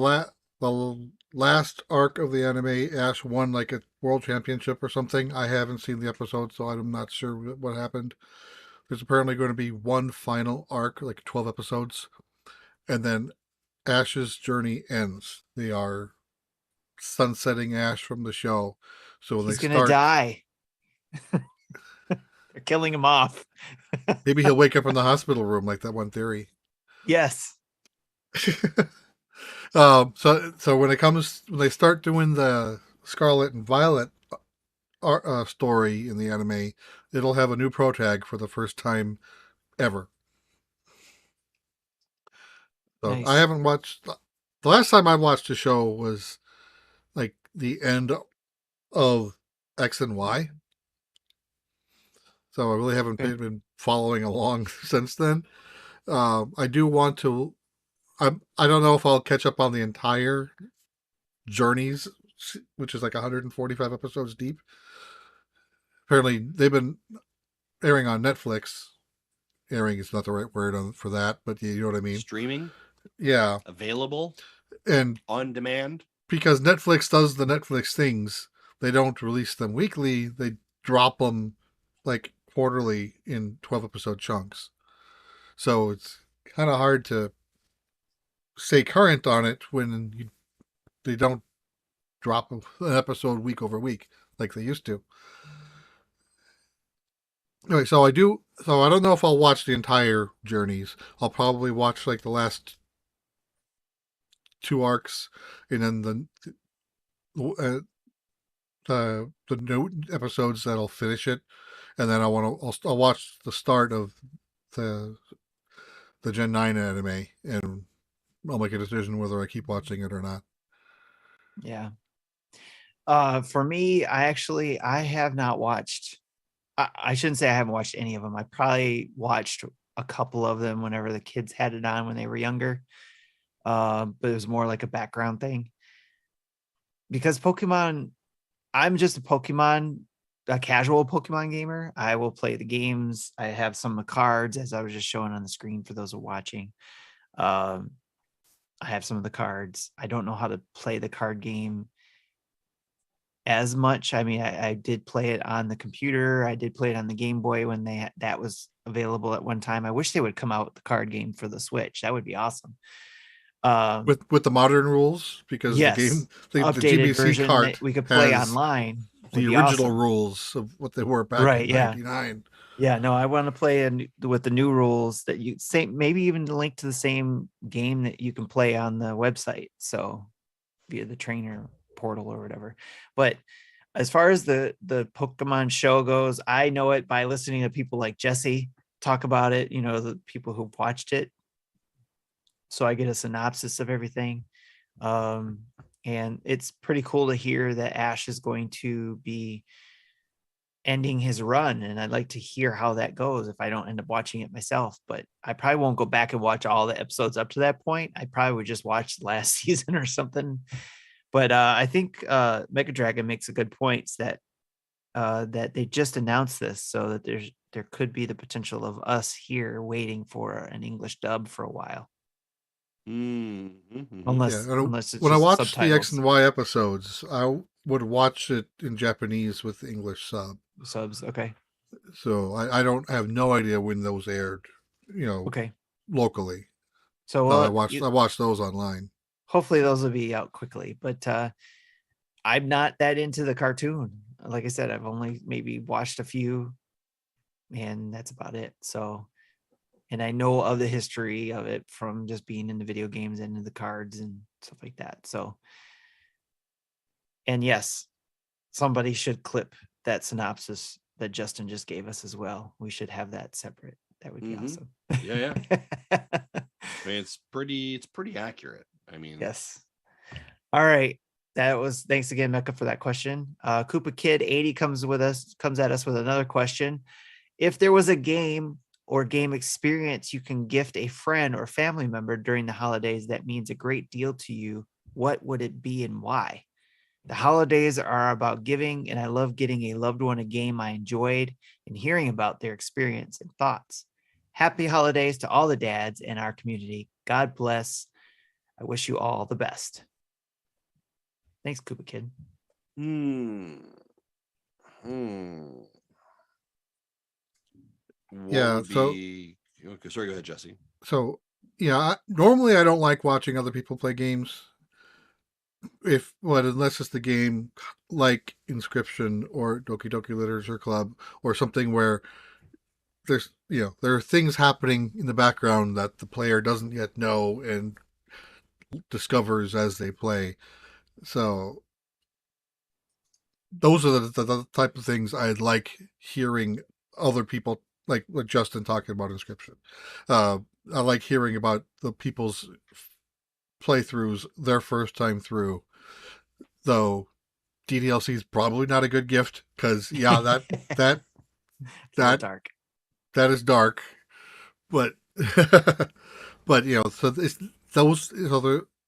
last arc of the anime, Ash won like a world championship or something. I haven't seen the episode, so I'm not sure what happened. There's apparently going to be one final arc, like 12 episodes, and then Ash's journey ends. They are sunsetting Ash from the show. So when He's they gonna start, die. They're killing him off. maybe he'll wake up in the hospital room like that one theory. Yes. So when they start doing the Scarlet and Violet story in the anime, it'll have a new protag for the first time ever. So Nice. I haven't watched. The last time I watched a show was like the end of X and Y. So I really haven't been following along since then. I do want to. I don't know if I'll catch up on the entire Journeys, which is like 145 episodes deep. Apparently, they've been airing on Netflix. Airing is not the right word for that, but you know what I mean. Streaming, Yeah, available, and on demand. Because Netflix does the Netflix things, they don't release them weekly. They drop them like quarterly in 12 episode chunks. So it's kind of hard to stay current on it when they don't drop an episode week over week like they used to. Anyway, so I don't know if I'll watch the entire Journeys. I'll probably watch like the last 2 arcs, and then the new episodes that'll finish it, and then I'll watch the start of the Gen 9 anime, and I'll make a decision whether I keep watching it or not. Yeah. For me, I have not watched. I shouldn't say I haven't watched any of them. I probably watched a couple of them whenever the kids had it on when they were younger. But it was more like a background thing. Because Pokemon, I'm just a casual Pokemon gamer. I will play the games. I have some of the cards, as I was just showing on the screen for those who are watching. I have some of the cards. I don't know how to play the card game as much. I mean, I did play it on the computer. I did play it on the Game Boy when that was available at one time. I wish they would come out with the card game for the Switch. That would be awesome. With the modern rules, because yes, the updated GBC version cart that we could play online. The original rules of what they were back in 99. Yeah, no, I want to play with the new rules that maybe even link to the same game that you can play on the website. So via the trainer portal or whatever. But as far as the Pokemon show goes, I know it by listening to people like Jesse talk about it, the people who've watched it. So I get a synopsis of everything. And it's pretty cool to hear that Ash is going to be ending his run, and I'd like to hear how that goes if I don't end up watching it myself. But I probably won't go back and watch all the episodes up to that point. I probably would just watch the last season or something. But I think Mega Dragon makes a good point that they just announced this, so that there could be the potential of us here waiting for an English dub for a while. Mm-hmm. Unless it's when I watched subtitles. the X and Y episodes, I would watch it in Japanese with the English subs. Okay. So I don't have no idea when those aired, okay, locally. So I watched those online. Hopefully those will be out quickly, but I'm not that into the cartoon. Like I said, I've only maybe watched a few, and that's about it. So, and I know of the history of it from just being in the video games and in the cards and stuff like that. So, and yes, somebody should clip that synopsis that Justin just gave us as well. We should have that separate. That would be awesome. Yeah. I mean, it's pretty accurate. I mean, yes. All right. Thanks again, Mecca, for that question. Koopa Kid 80 comes at us with another question. If there was a game or game experience you can gift a friend or family member during the holidays that means a great deal to you, what would it be and why? The holidays are about giving, and I love getting a loved one a game I enjoyed and hearing about their experience and thoughts. Happy holidays to all the dads in our community. God bless. I wish you all the best. Thanks, Koopa Kid. Yeah, so okay, sorry, go ahead, Jesse. So, yeah, normally I don't like watching other people play games. Unless it's the game like Inscryption or Doki Doki Literature Club or something where there are things happening in the background that the player doesn't yet know and discovers as they play. So those are the type of things I'd like hearing other people, like Justin talking about Inscryption. I like hearing about the people's playthroughs their first time through, though DDLC is probably not a good gift because that dark. That is dark, but but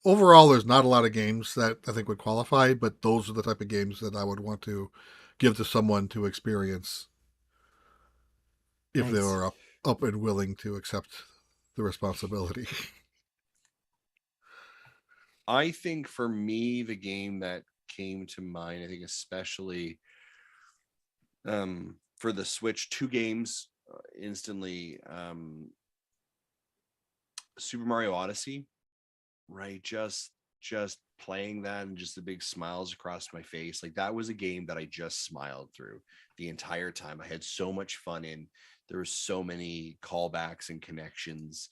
overall there's not a lot of games that I think would qualify, but those are the type of games that I would want to give to someone to experience if they were up and willing to accept the responsibility. I think for me, the game that came to mind, I think especially for the Switch, 2 games instantly. Super Mario Odyssey, right? Just playing that and just the big smiles across my face. Like, that was a game that I just smiled through the entire time. I had so much fun in. There were so many callbacks and connections.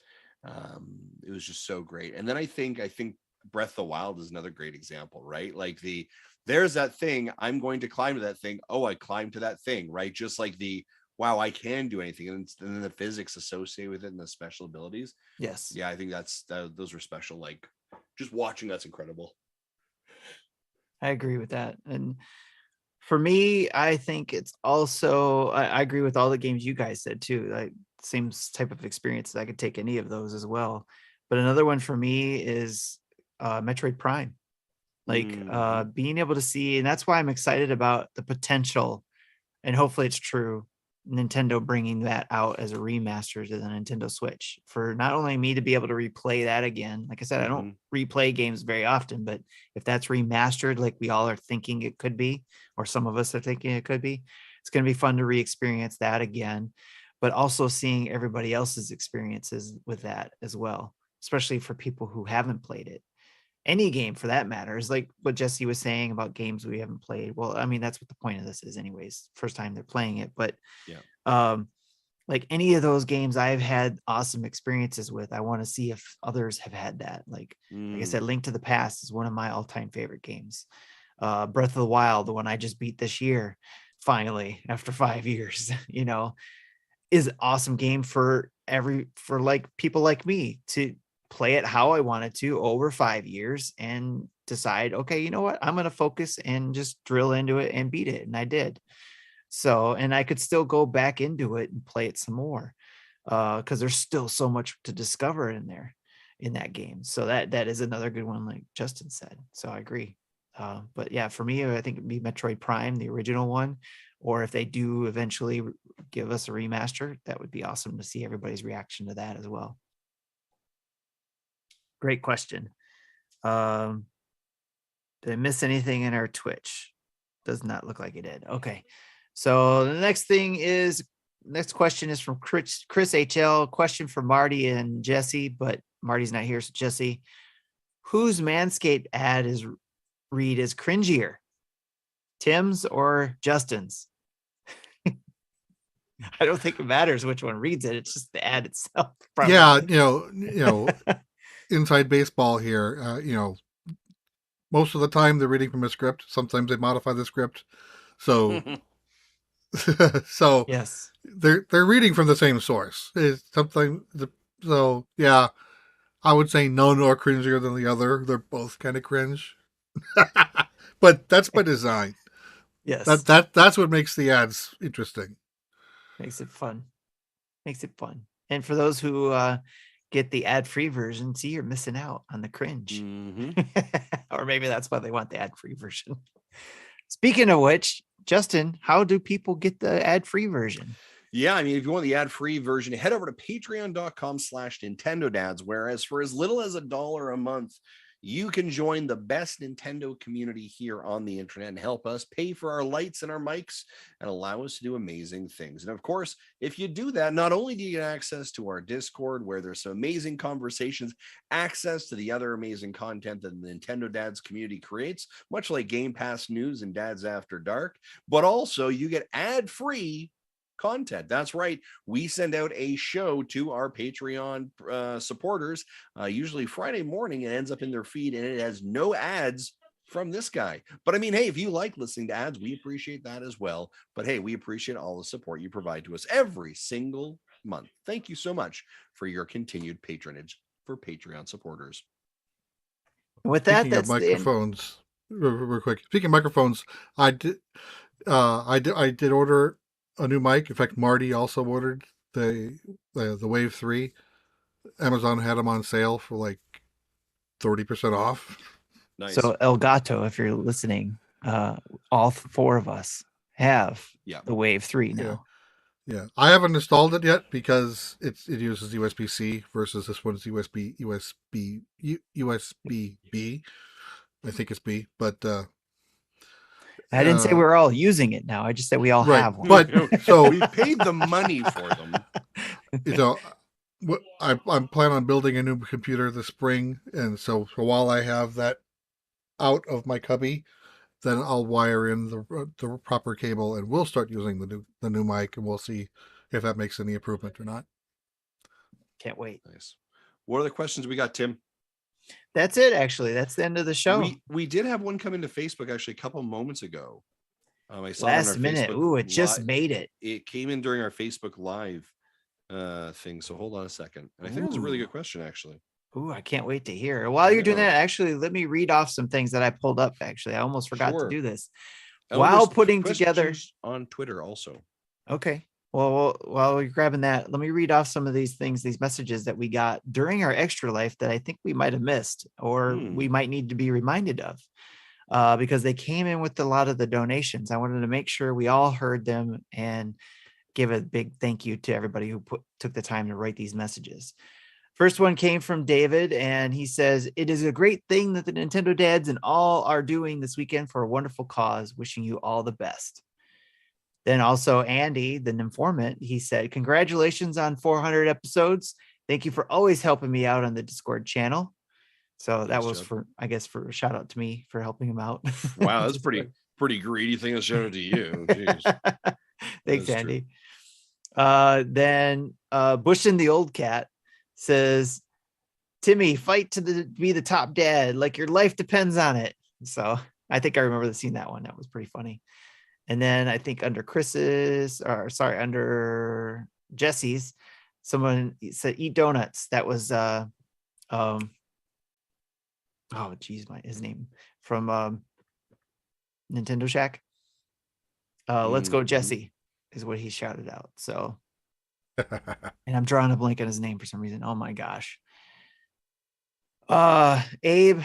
It was just so great. And then I think Breath of the Wild is another great example, right? Like there's that thing, I'm going to climb to that thing. Oh, I climbed to that thing, right? Just like wow, I can do anything. And then the physics associated with it and the special abilities. Yes. Yeah, I think those were special. Like, just watching that's incredible. I agree with that. And for me, I think it's also, I agree with all the games you guys said too. Like, same type of experiences. I could take any of those as well. But another one for me is Metroid Prime. Like being able to see, and that's why I'm excited about the potential, and hopefully it's true, Nintendo bringing that out as a remaster to the Nintendo Switch, for not only me to be able to replay that again. Like I said, I don't replay games very often, but if that's remastered, like we all are thinking it could be, or some of us are thinking it could be, it's going to be fun to re-experience that again, but also seeing everybody else's experiences with that as well, especially for people who haven't played it. Any game for that matter is like what Jesse was saying about games we haven't played. Well, I mean, that's what the point of this is anyways, first time they're playing it. But like any of those games I've had awesome experiences with, I want to see if others have had that. Like I said, Link to the Past is one of my all-time favorite games. Breath of the Wild, the one I just beat this year, finally, after 5 years, is an awesome game for like people like me to play it how I wanted to over 5 years and decide, okay, you know what, I'm going to focus and just drill into it and beat it. And I did. So, and I could still go back into it and play it some more because there's still so much to discover in there in that game. So that is another good one, like Justin said. So I agree. But yeah, for me, I think it'd be Metroid Prime, the original one, or if they do eventually give us a remaster, that would be awesome to see everybody's reaction to that as well. Great question. Did I miss anything in our Twitch? Does not look like it did. Okay. So the next question is from Chris HL. Question for Marty and Jesse, but Marty's not here. So Jesse, whose Manscaped ad is cringier? Tim's or Justin's? I don't think it matters which one reads it. It's just the ad itself. Probably. Yeah, inside baseball here. Most of the time they're reading from a script. Sometimes they modify the script. So so yes, they're reading from the same source. So yeah, I would say none are cringier than the other. They're both kind of cringe. But that's by design. Yes. That's what makes the ads interesting. Makes it fun. And for those who get the ad-free version, see, you're missing out on the cringe. Or maybe that's why they want the ad-free version. Speaking of which, Justin, how do people get the ad-free version? Yeah, I mean, if you want the ad-free version, head over to patreon.com/NintendoDads, whereas for as little as $1 a month, you can join the best Nintendo community here on the internet and help us pay for our lights and our mics and allow us to do amazing things. And of course, if you do that, not only do you get access to our Discord, where there's some amazing conversations, access to the other amazing content that the Nintendo Dads community creates, much like Game Pass News and Dads After Dark, but also you get ad-free content. That's right. We send out a show to our Patreon supporters, usually Friday morning. It ends up in their feed and it has no ads from this guy. But I mean, hey, if you like listening to ads, we appreciate that as well. But hey, we appreciate all the support you provide to us every single month. Thank you so much for your continued patronage for Patreon supporters. With that, Speaking of microphones, real quick. Speaking of microphones, I did order a new mic. In fact, Marty also ordered the Wave 3. Amazon had them on sale for like 30% off. Nice. So Elgato, if you're listening, all four of us have the Wave 3 now. Yeah. I haven't installed it yet because it uses USB-C versus this one's USB-B. I think it's B, but I didn't say we're all using it now. I just said we all have one. But so we paid the money for them. You know, I'm planning on building a new computer this spring, and so while I have that out of my cubby, then I'll wire in the proper cable, and we'll start using the new mic, and we'll see if that makes any improvement or not. Can't wait. Nice. What are the questions we got, Tim? That's it, actually. That's the end of the show. We did have one come into Facebook actually a couple moments ago. I saw last it on our minute. Facebook Ooh, it just made it. It came in during our Facebook Live thing. So hold on a second. And I think it's a really good question, actually. Ooh, I can't wait to hear. While you're doing that, actually, let me read off some things that I pulled up. Actually, I almost forgot to do this. While putting together on Twitter also. Okay. Well, while you're grabbing that, let me read off some of these things, these messages that we got during our extra life that I think we might have missed or we might need to be reminded of because they came in with a lot of the donations. I wanted to make sure we all heard them and give a big thank you to everybody who took the time to write these messages. First one came from David, and he says, "It is a great thing that the Nintendo Dads and all are doing this weekend for a wonderful cause. Wishing you all the best." Then also Andy, the informant, he said, "Congratulations on 400 episodes. Thank you for always helping me out on the Discord channel." So that was for a shout out to me for helping him out. Wow, that's pretty greedy thing to shout out to you. Jeez. Thanks, Andy. Then Bush and the Old Cat says, "Timmy, fight to be the top dad, like your life depends on it." So I think I remember seeing that one. That was pretty funny. And then I think under Jesse's, someone said eat donuts. That was his name from Nintendo Shack. Let's go Jesse is what he shouted out. So and I'm drawing a blank on his name for some reason. Oh my gosh. Abe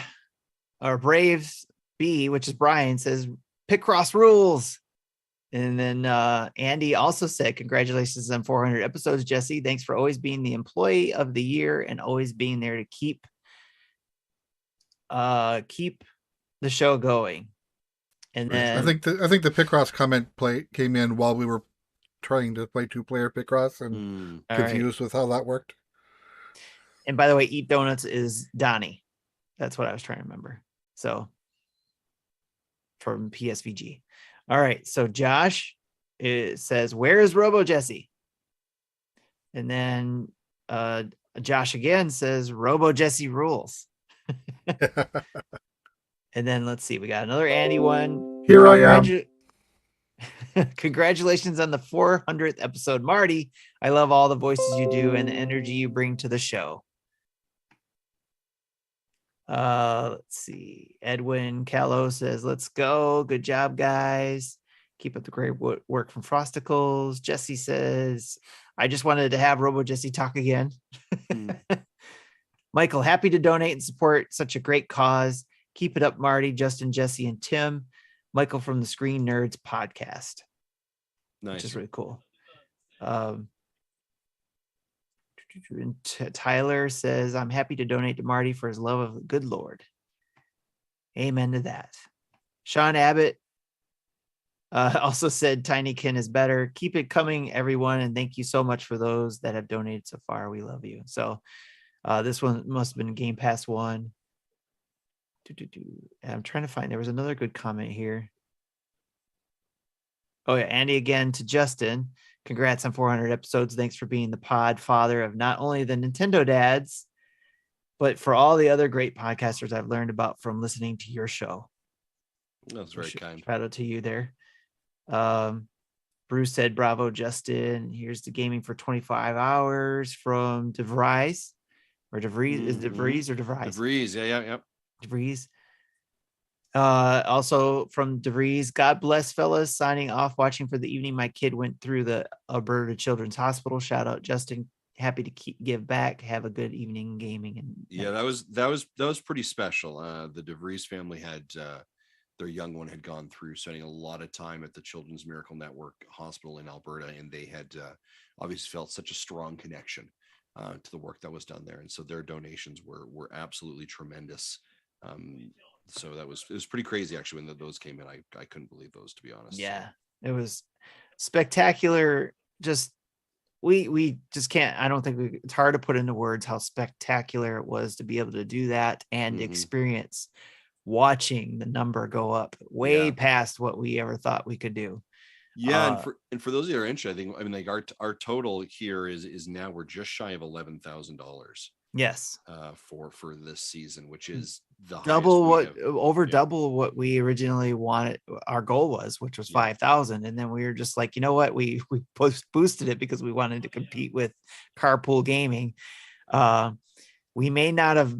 or Braves B, which is Brian, says PICROSS rules. And then Andy also said, "Congratulations on 400 episodes, Jesse. Thanks for always being the employee of the year and always being there to keep the show going." And then I think the PICROSS comment came in while we were trying to play 2-player PICROSS and confused with how that worked. And by the way, Eat Donuts is Donnie. That's what I was trying to remember. So from PSVG. All right. So Josh says, "Where is Robo Jesse?" And then Josh again says, "Robo Jesse rules." And then let's see. We got another Andy one. Here I am. Congratulations on the 400th episode, Marty. I love all the voices you do and the energy you bring to the show. Let's see. Edwin Callow says, "Let's go. Good job, guys. Keep up the great work from Frosticles." Jesse says, "I just wanted to have Robo Jesse talk again." Michael, "Happy to donate and support such a great cause. Keep it up, Marty, Justin, Jesse, and Tim. Michael from the Screen Nerds podcast, Nice. which is really cool. Tyler says, I'm happy to donate to Marty for his love of the good Lord. Amen to that. Sean Abbott also said, Tinykin is better. Keep it coming, everyone. And thank you so much for those that have donated so far. We love you. So this one must have been Game Pass 1. I'm trying to find, there was another good comment here. Oh yeah, Andy again to Justin. Congrats on 400 episodes. Thanks for being the pod father of not only the Nintendo dads, but for all the other great podcasters I've learned about from listening to your show. That was very kind. Shout out to you there. Bruce said, bravo, Justin. Here's the gaming for 25 hours from DeVries. Or DeVries. Is DeVries or DeVries? DeVries, yeah. DeVries. Also from DeVries, God bless, fellas. Signing off, watching for the evening. My kid went through the Alberta Children's Hospital. Shout out, Justin. Happy to give back. Have a good evening gaming. And yeah, that was pretty special. The DeVries family had their young one had gone through spending a lot of time at the Children's Miracle Network Hospital in Alberta, and they had obviously felt such a strong connection to the work that was done there, and so their donations were absolutely tremendous. So it was pretty crazy actually when those came in. I couldn't believe those, to be honest. Yeah, it was spectacular. Just we just can't. I don't think it's hard to put into words how spectacular it was to be able to do that and experience watching the number go up way past what we ever thought we could do. Yeah, and for those of you that are interested, I mean, like our total here is now we're just shy of $11,000. Yes. For this season, which is the double double what we originally wanted. Our goal was, which was 5,000, and then we were just like, you know what, we boosted it because we wanted to compete with Carpool Gaming. We may not have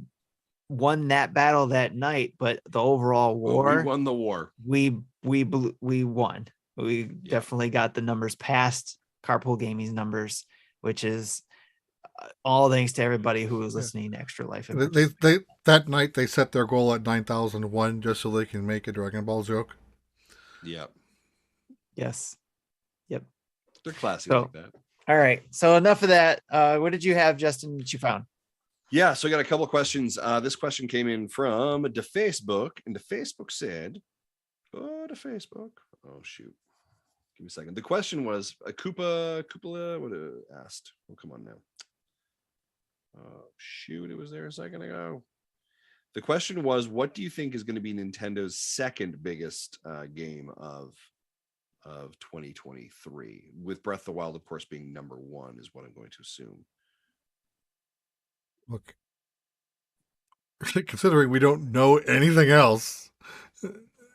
won that battle that night, but the overall war, we won the war. We won. We definitely got the numbers past Carpool Gaming's numbers, which is all thanks to everybody who was listening to Extra Life. They that night they set their goal at 9,001 just so they can make a Dragon Ball joke. Yep. Yes. Yep. They're classy like that. All right. So enough of that. What did you have, Justin, that you found? Yeah, so I got a couple of questions. This question came in from the Facebook, and the Facebook said, oh shoot. Give me a second. The question was Cupola asked. Oh, come on now. Shoot, it was there a second ago. The question was, what do you think is going to be Nintendo's second biggest game of 2023? With Breath of the Wild, of course, being number one is what I'm going to assume. Look, considering we don't know anything else,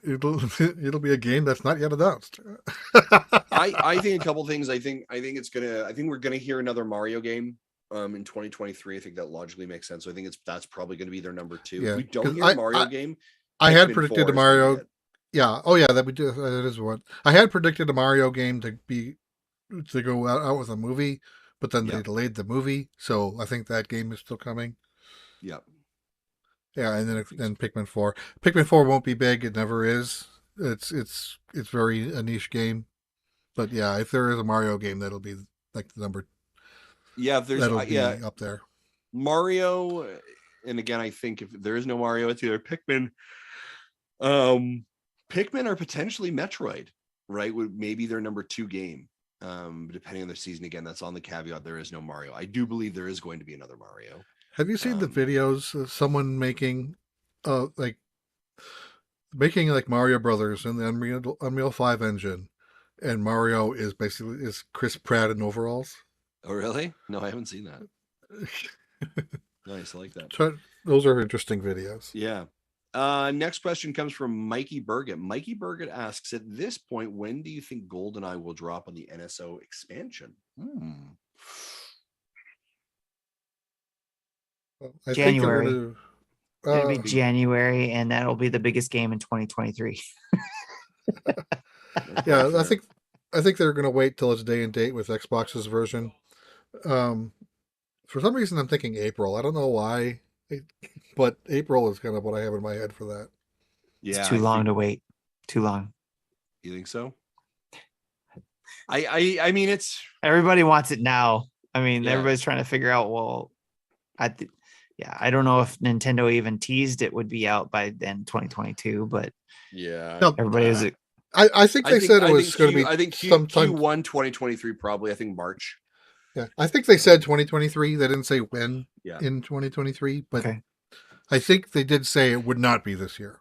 it'll be a game that's not yet announced. I think a couple things. I think we're gonna hear another Mario game in 2023. I think that logically makes sense. So I think that's probably going to be their number two. Yeah, if we don't hear a Mario game. I had predicted a Mario. Yeah. Oh yeah, that we do. That is one. I had predicted a Mario game to go out with a movie, but then they delayed the movie. So I think that game is still coming. Yep. Yeah, and then Pikmin 4. Pikmin 4 won't be big. It never is. It's very a niche game. But yeah, if there is a Mario game, that'll be like the number. Yeah, if there's that'll be up there. Mario, and again, I think if there is no Mario, it's either Pikmin. Pikmin or potentially Metroid, right? Would maybe their number two game. Depending on their season. Again, that's on the caveat. There is no Mario. I do believe there is going to be another Mario. Have you seen the videos of someone making like Mario Brothers in the Unreal 5 engine, and Mario is basically Chris Pratt in overalls? Oh, really? No, I haven't seen that. Nice, I like that. So, those are interesting videos. Yeah. Next question comes from Mikey Burgett. Mikey Burgett asks, at this point, when do you think GoldenEye will drop on the NSO expansion? January. It'll be January, and that'll be the biggest game in 2023. Yeah, I think they're going to wait till it's day and date with Xbox's version. For some reason, I'm thinking April. I don't know why, but April is kind of what I have in my head for that. Yeah, it's too long to wait. Too long. You think so? I mean, it's Everybody wants it now. I mean, Yeah. everybody's trying to figure out. Well, I don't know if Nintendo even teased it would be out by then 2022, but yeah. No, everybody was. I think they said it was going to be I think sometime. Q1 2023 probably. I think March. Yeah, I think they said 2023. They didn't say when Yeah. in 2023, but Okay. I think they did say it would not be this year.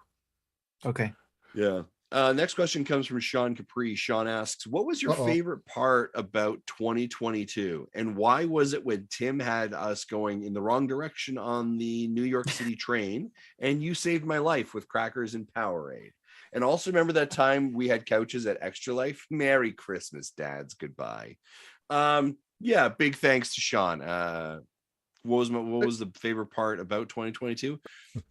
Okay. Yeah. Next question comes from Sean Capri. Sean asks, what was your Uh-oh. favorite part about 2022? And why was it when Tim had us going in the wrong direction on the New York City train and you saved my life with crackers and Powerade? And also remember that time we had couches at Extra Life? Merry Christmas, dads. Goodbye. Yeah, big thanks to Sean. What was the favorite part about 2022?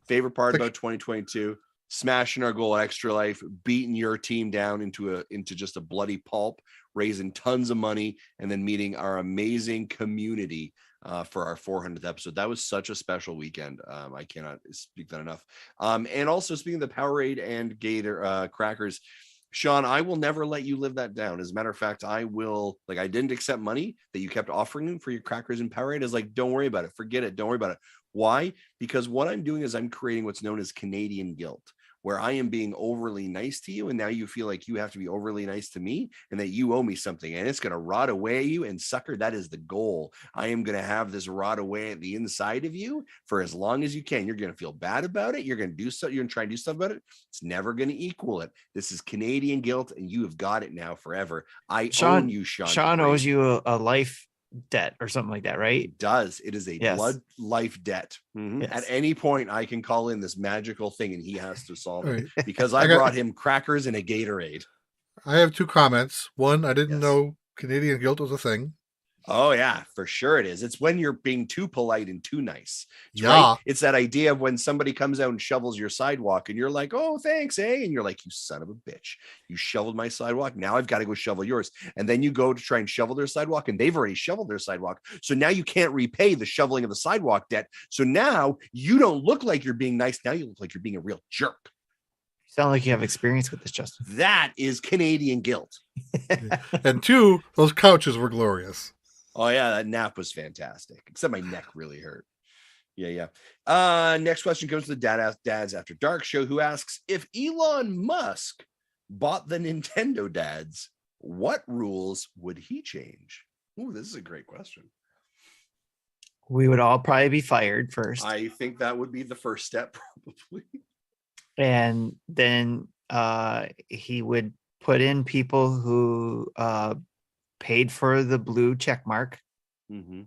Favorite part about 2022? Smashing our goal at Extra Life, beating your team down into just a bloody pulp, raising tons of money, and then meeting our amazing community for our 400th episode. That was such a special weekend. I cannot speak that enough. And also speaking of the Powerade and Gator crackers, Sean, I will never let you live that down. As a matter of fact, I didn't accept money that you kept offering for your crackers and Powerade. Is like, don't worry about it. Forget it. Don't worry about it. Why? Because what I'm doing is I'm creating what's known as Canadian guilt, where I am being overly nice to you. And now you feel like you have to be overly nice to me and that you owe me something, and it's going to rot away at you. And sucker, that is the goal. I am going to have this rot away at the inside of you for as long as you can. You're going to feel bad about it. You're going to do so. You're going to try and do stuff about it. It's never going to equal it. This is Canadian guilt, and you have got it now forever. I own you, Sean. Sean owes you a life debt or something like that, right? It does. It is a blood life debt. Mm-hmm. Yes. At any point, I can call in this magical thing and he has to solve it because I brought him crackers and a Gatorade. I have two comments. One, I didn't know Canadian guilt was a thing. Oh yeah, for sure it is. It's when you're being too polite and too nice. Right? It's that idea of when somebody comes out and shovels your sidewalk and you're like, oh, thanks, eh? And you're like, you son of a bitch. You shoveled my sidewalk. Now I've got to go shovel yours. And then you go to try and shovel their sidewalk and they've already shoveled their sidewalk. So now you can't repay the shoveling of the sidewalk debt. So now you don't look like you're being nice. Now you look like you're being a real jerk. You sound like you have experience with this, Justin. That is Canadian guilt. And two, those couches were glorious. Oh yeah, that nap was fantastic. Except my neck really hurt. Yeah. Next question comes to the Dads After Dark show, who asks, if Elon Musk bought the Nintendo Dads, what rules would he change? Ooh, this is a great question. We would all probably be fired first. I think that would be the first step, probably. And then he would put in people who paid for the blue check mark. Mm-hmm.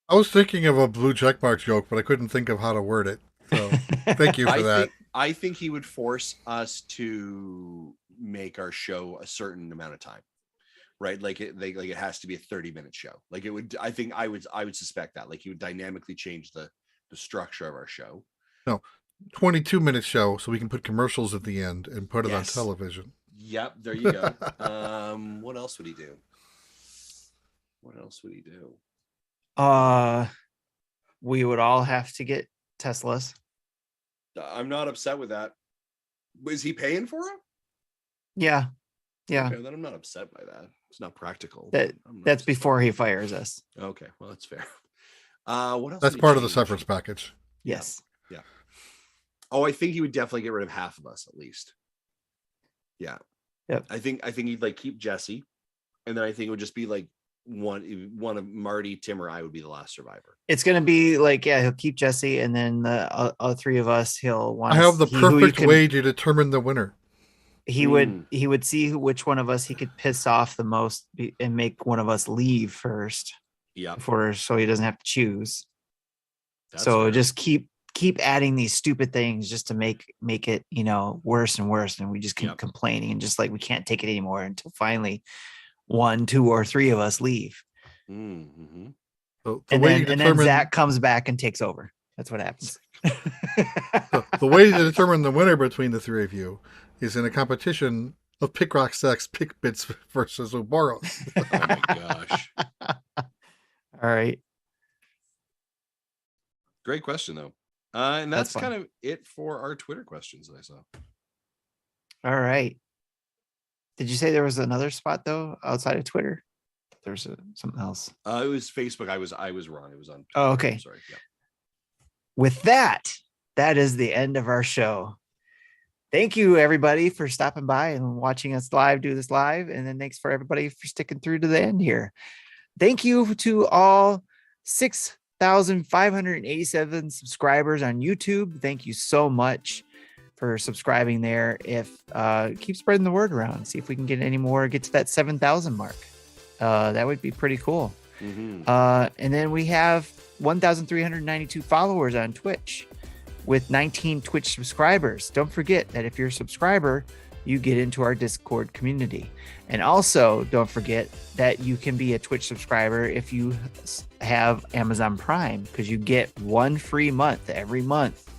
I was thinking of a blue check mark joke, but I couldn't think of how to word it. So thank you for that. I think he would force us to make our show a certain amount of time, right? Like it has to be a 30-minute show. Like it would. I think I would suspect that. Like he would dynamically change the structure of our show. No, 22-minute show, so we can put commercials at the end and put it on television. Yep, there you go. What else would he do? We would all have to get Teslas. I'm not upset with that. Is he paying for them? Yeah. Okay, then I'm not upset by that. It's not practical. That's before he fires us. Okay, well, that's fair. What else? That's part of the severance package. Yes. Yeah. Oh, I think he would definitely get rid of half of us at least. Yeah. Yep. I think he'd like keep Jesse, and then I think it would just be like one of Marty, Tim, or I would be the last survivor. It's gonna be like, he'll keep Jesse, and then the other three of us, he'll want. I have the perfect way to determine the winner. He would see which one of us he could piss off the most and make one of us leave first. Yeah. So he doesn't have to choose. That's so fair. Just keep adding these stupid things just to make it, worse and worse. And we just keep complaining and just like, we can't take it anymore until finally 1, 2, or 3 of us leave. Mm-hmm. So and then Zach comes back and takes over. That's what happens. The way to determine the winner between the three of you is in a competition of PICROSS PICBITS versus UZBOROSS. Oh my gosh. All right. Great question though. And that's kind of it for our Twitter questions that I saw. All right. Did you say there was another spot though outside of Twitter? There's something else. It was Facebook. I was wrong. It was on. Oh, okay. Sorry. Yeah. With that, that is the end of our show. Thank you, everybody, for stopping by and watching us do this live. And then thanks for everybody for sticking through to the end here. Thank you to all 6,587 subscribers on YouTube. Thank you so much for subscribing there. If keep spreading the word around, see if we can get any more, get to that 7,000 mark. That would be pretty cool. Mm-hmm. And then we have 1,392 followers on Twitch with 19 Twitch subscribers. Don't forget that if you're a subscriber, you get into our Discord community. And also don't forget that you can be a Twitch subscriber if you have Amazon Prime, because you get 1 free month every month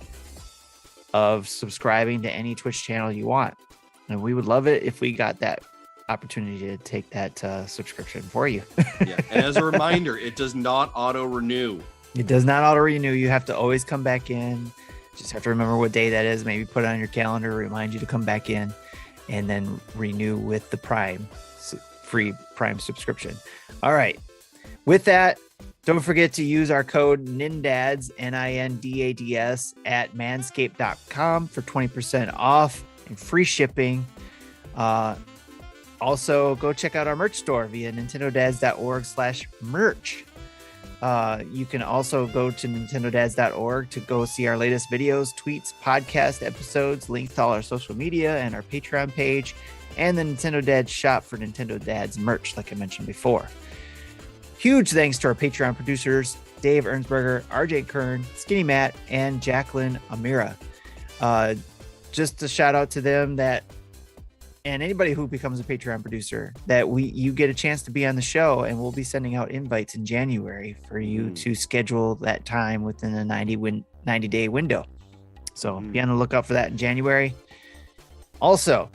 of subscribing to any Twitch channel you want. And we would love it if we got that opportunity to take that subscription for you. Yeah. And as a reminder, it does not auto renew. It does not auto renew. You have to always come back in. Just have to remember what day that is. Maybe put it on your calendar, remind you to come back in, and then renew with the free Prime subscription. All right. With that, don't forget to use our code NINDADS, NINDADS, at manscaped.com for 20% off and free shipping. Also, go check out our merch store via nintendodads.org/merch. You can also go to nintendodads.org to go see our latest videos, tweets, podcast episodes, links to all our social media and our Patreon page, and the Nintendo Dads shop for Nintendo Dads merch, like I mentioned before. Huge thanks to our Patreon producers, Dave Ernsberger, RJ Kern, Skinny Matt, and Jacqueline Amira. Just a shout out to them and anybody who becomes a Patreon producer, that you get a chance to be on the show, and we'll be sending out invites in January for you to schedule that time within a 90-day window. So be on the lookout for that in January. Also,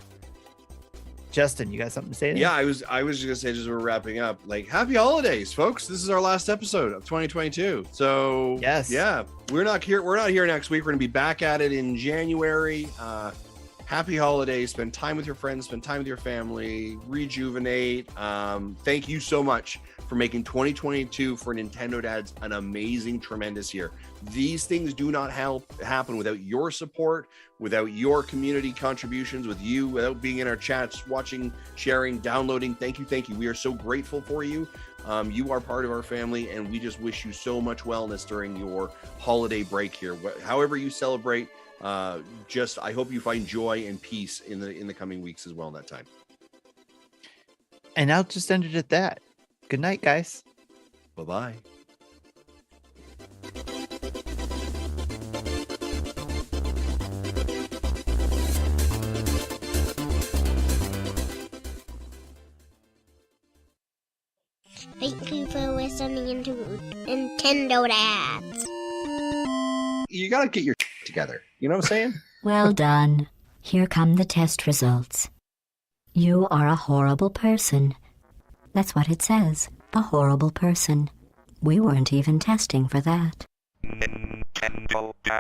Justin, you got something to say? Yeah, I was just gonna say, just we're wrapping up, like, happy holidays, folks. This is our last episode of 2022. So yes, yeah, we're not here next week. We're gonna be back at it in January. Happy holidays. Spend time with your friends, spend time with your family, rejuvenate. Thank you so much for making 2022 for Nintendo Dads an amazing, tremendous year. These things do not happen without your support, without your community contributions, without being in our chats, watching, sharing, downloading. Thank you. We are so grateful for you. You are part of our family, and we just wish you so much wellness during your holiday break here. However you celebrate, I hope you find joy and peace in the coming weeks as well in that time. And I'll just end it at that. Good night, guys. Bye-bye. Thank you for listening to Nintendo Dads. You gotta get your together. You know what I'm saying? Well done. Here come the test results. You are a horrible person. That's what it says. A horrible person. We weren't even testing for that. Nintendo Dads.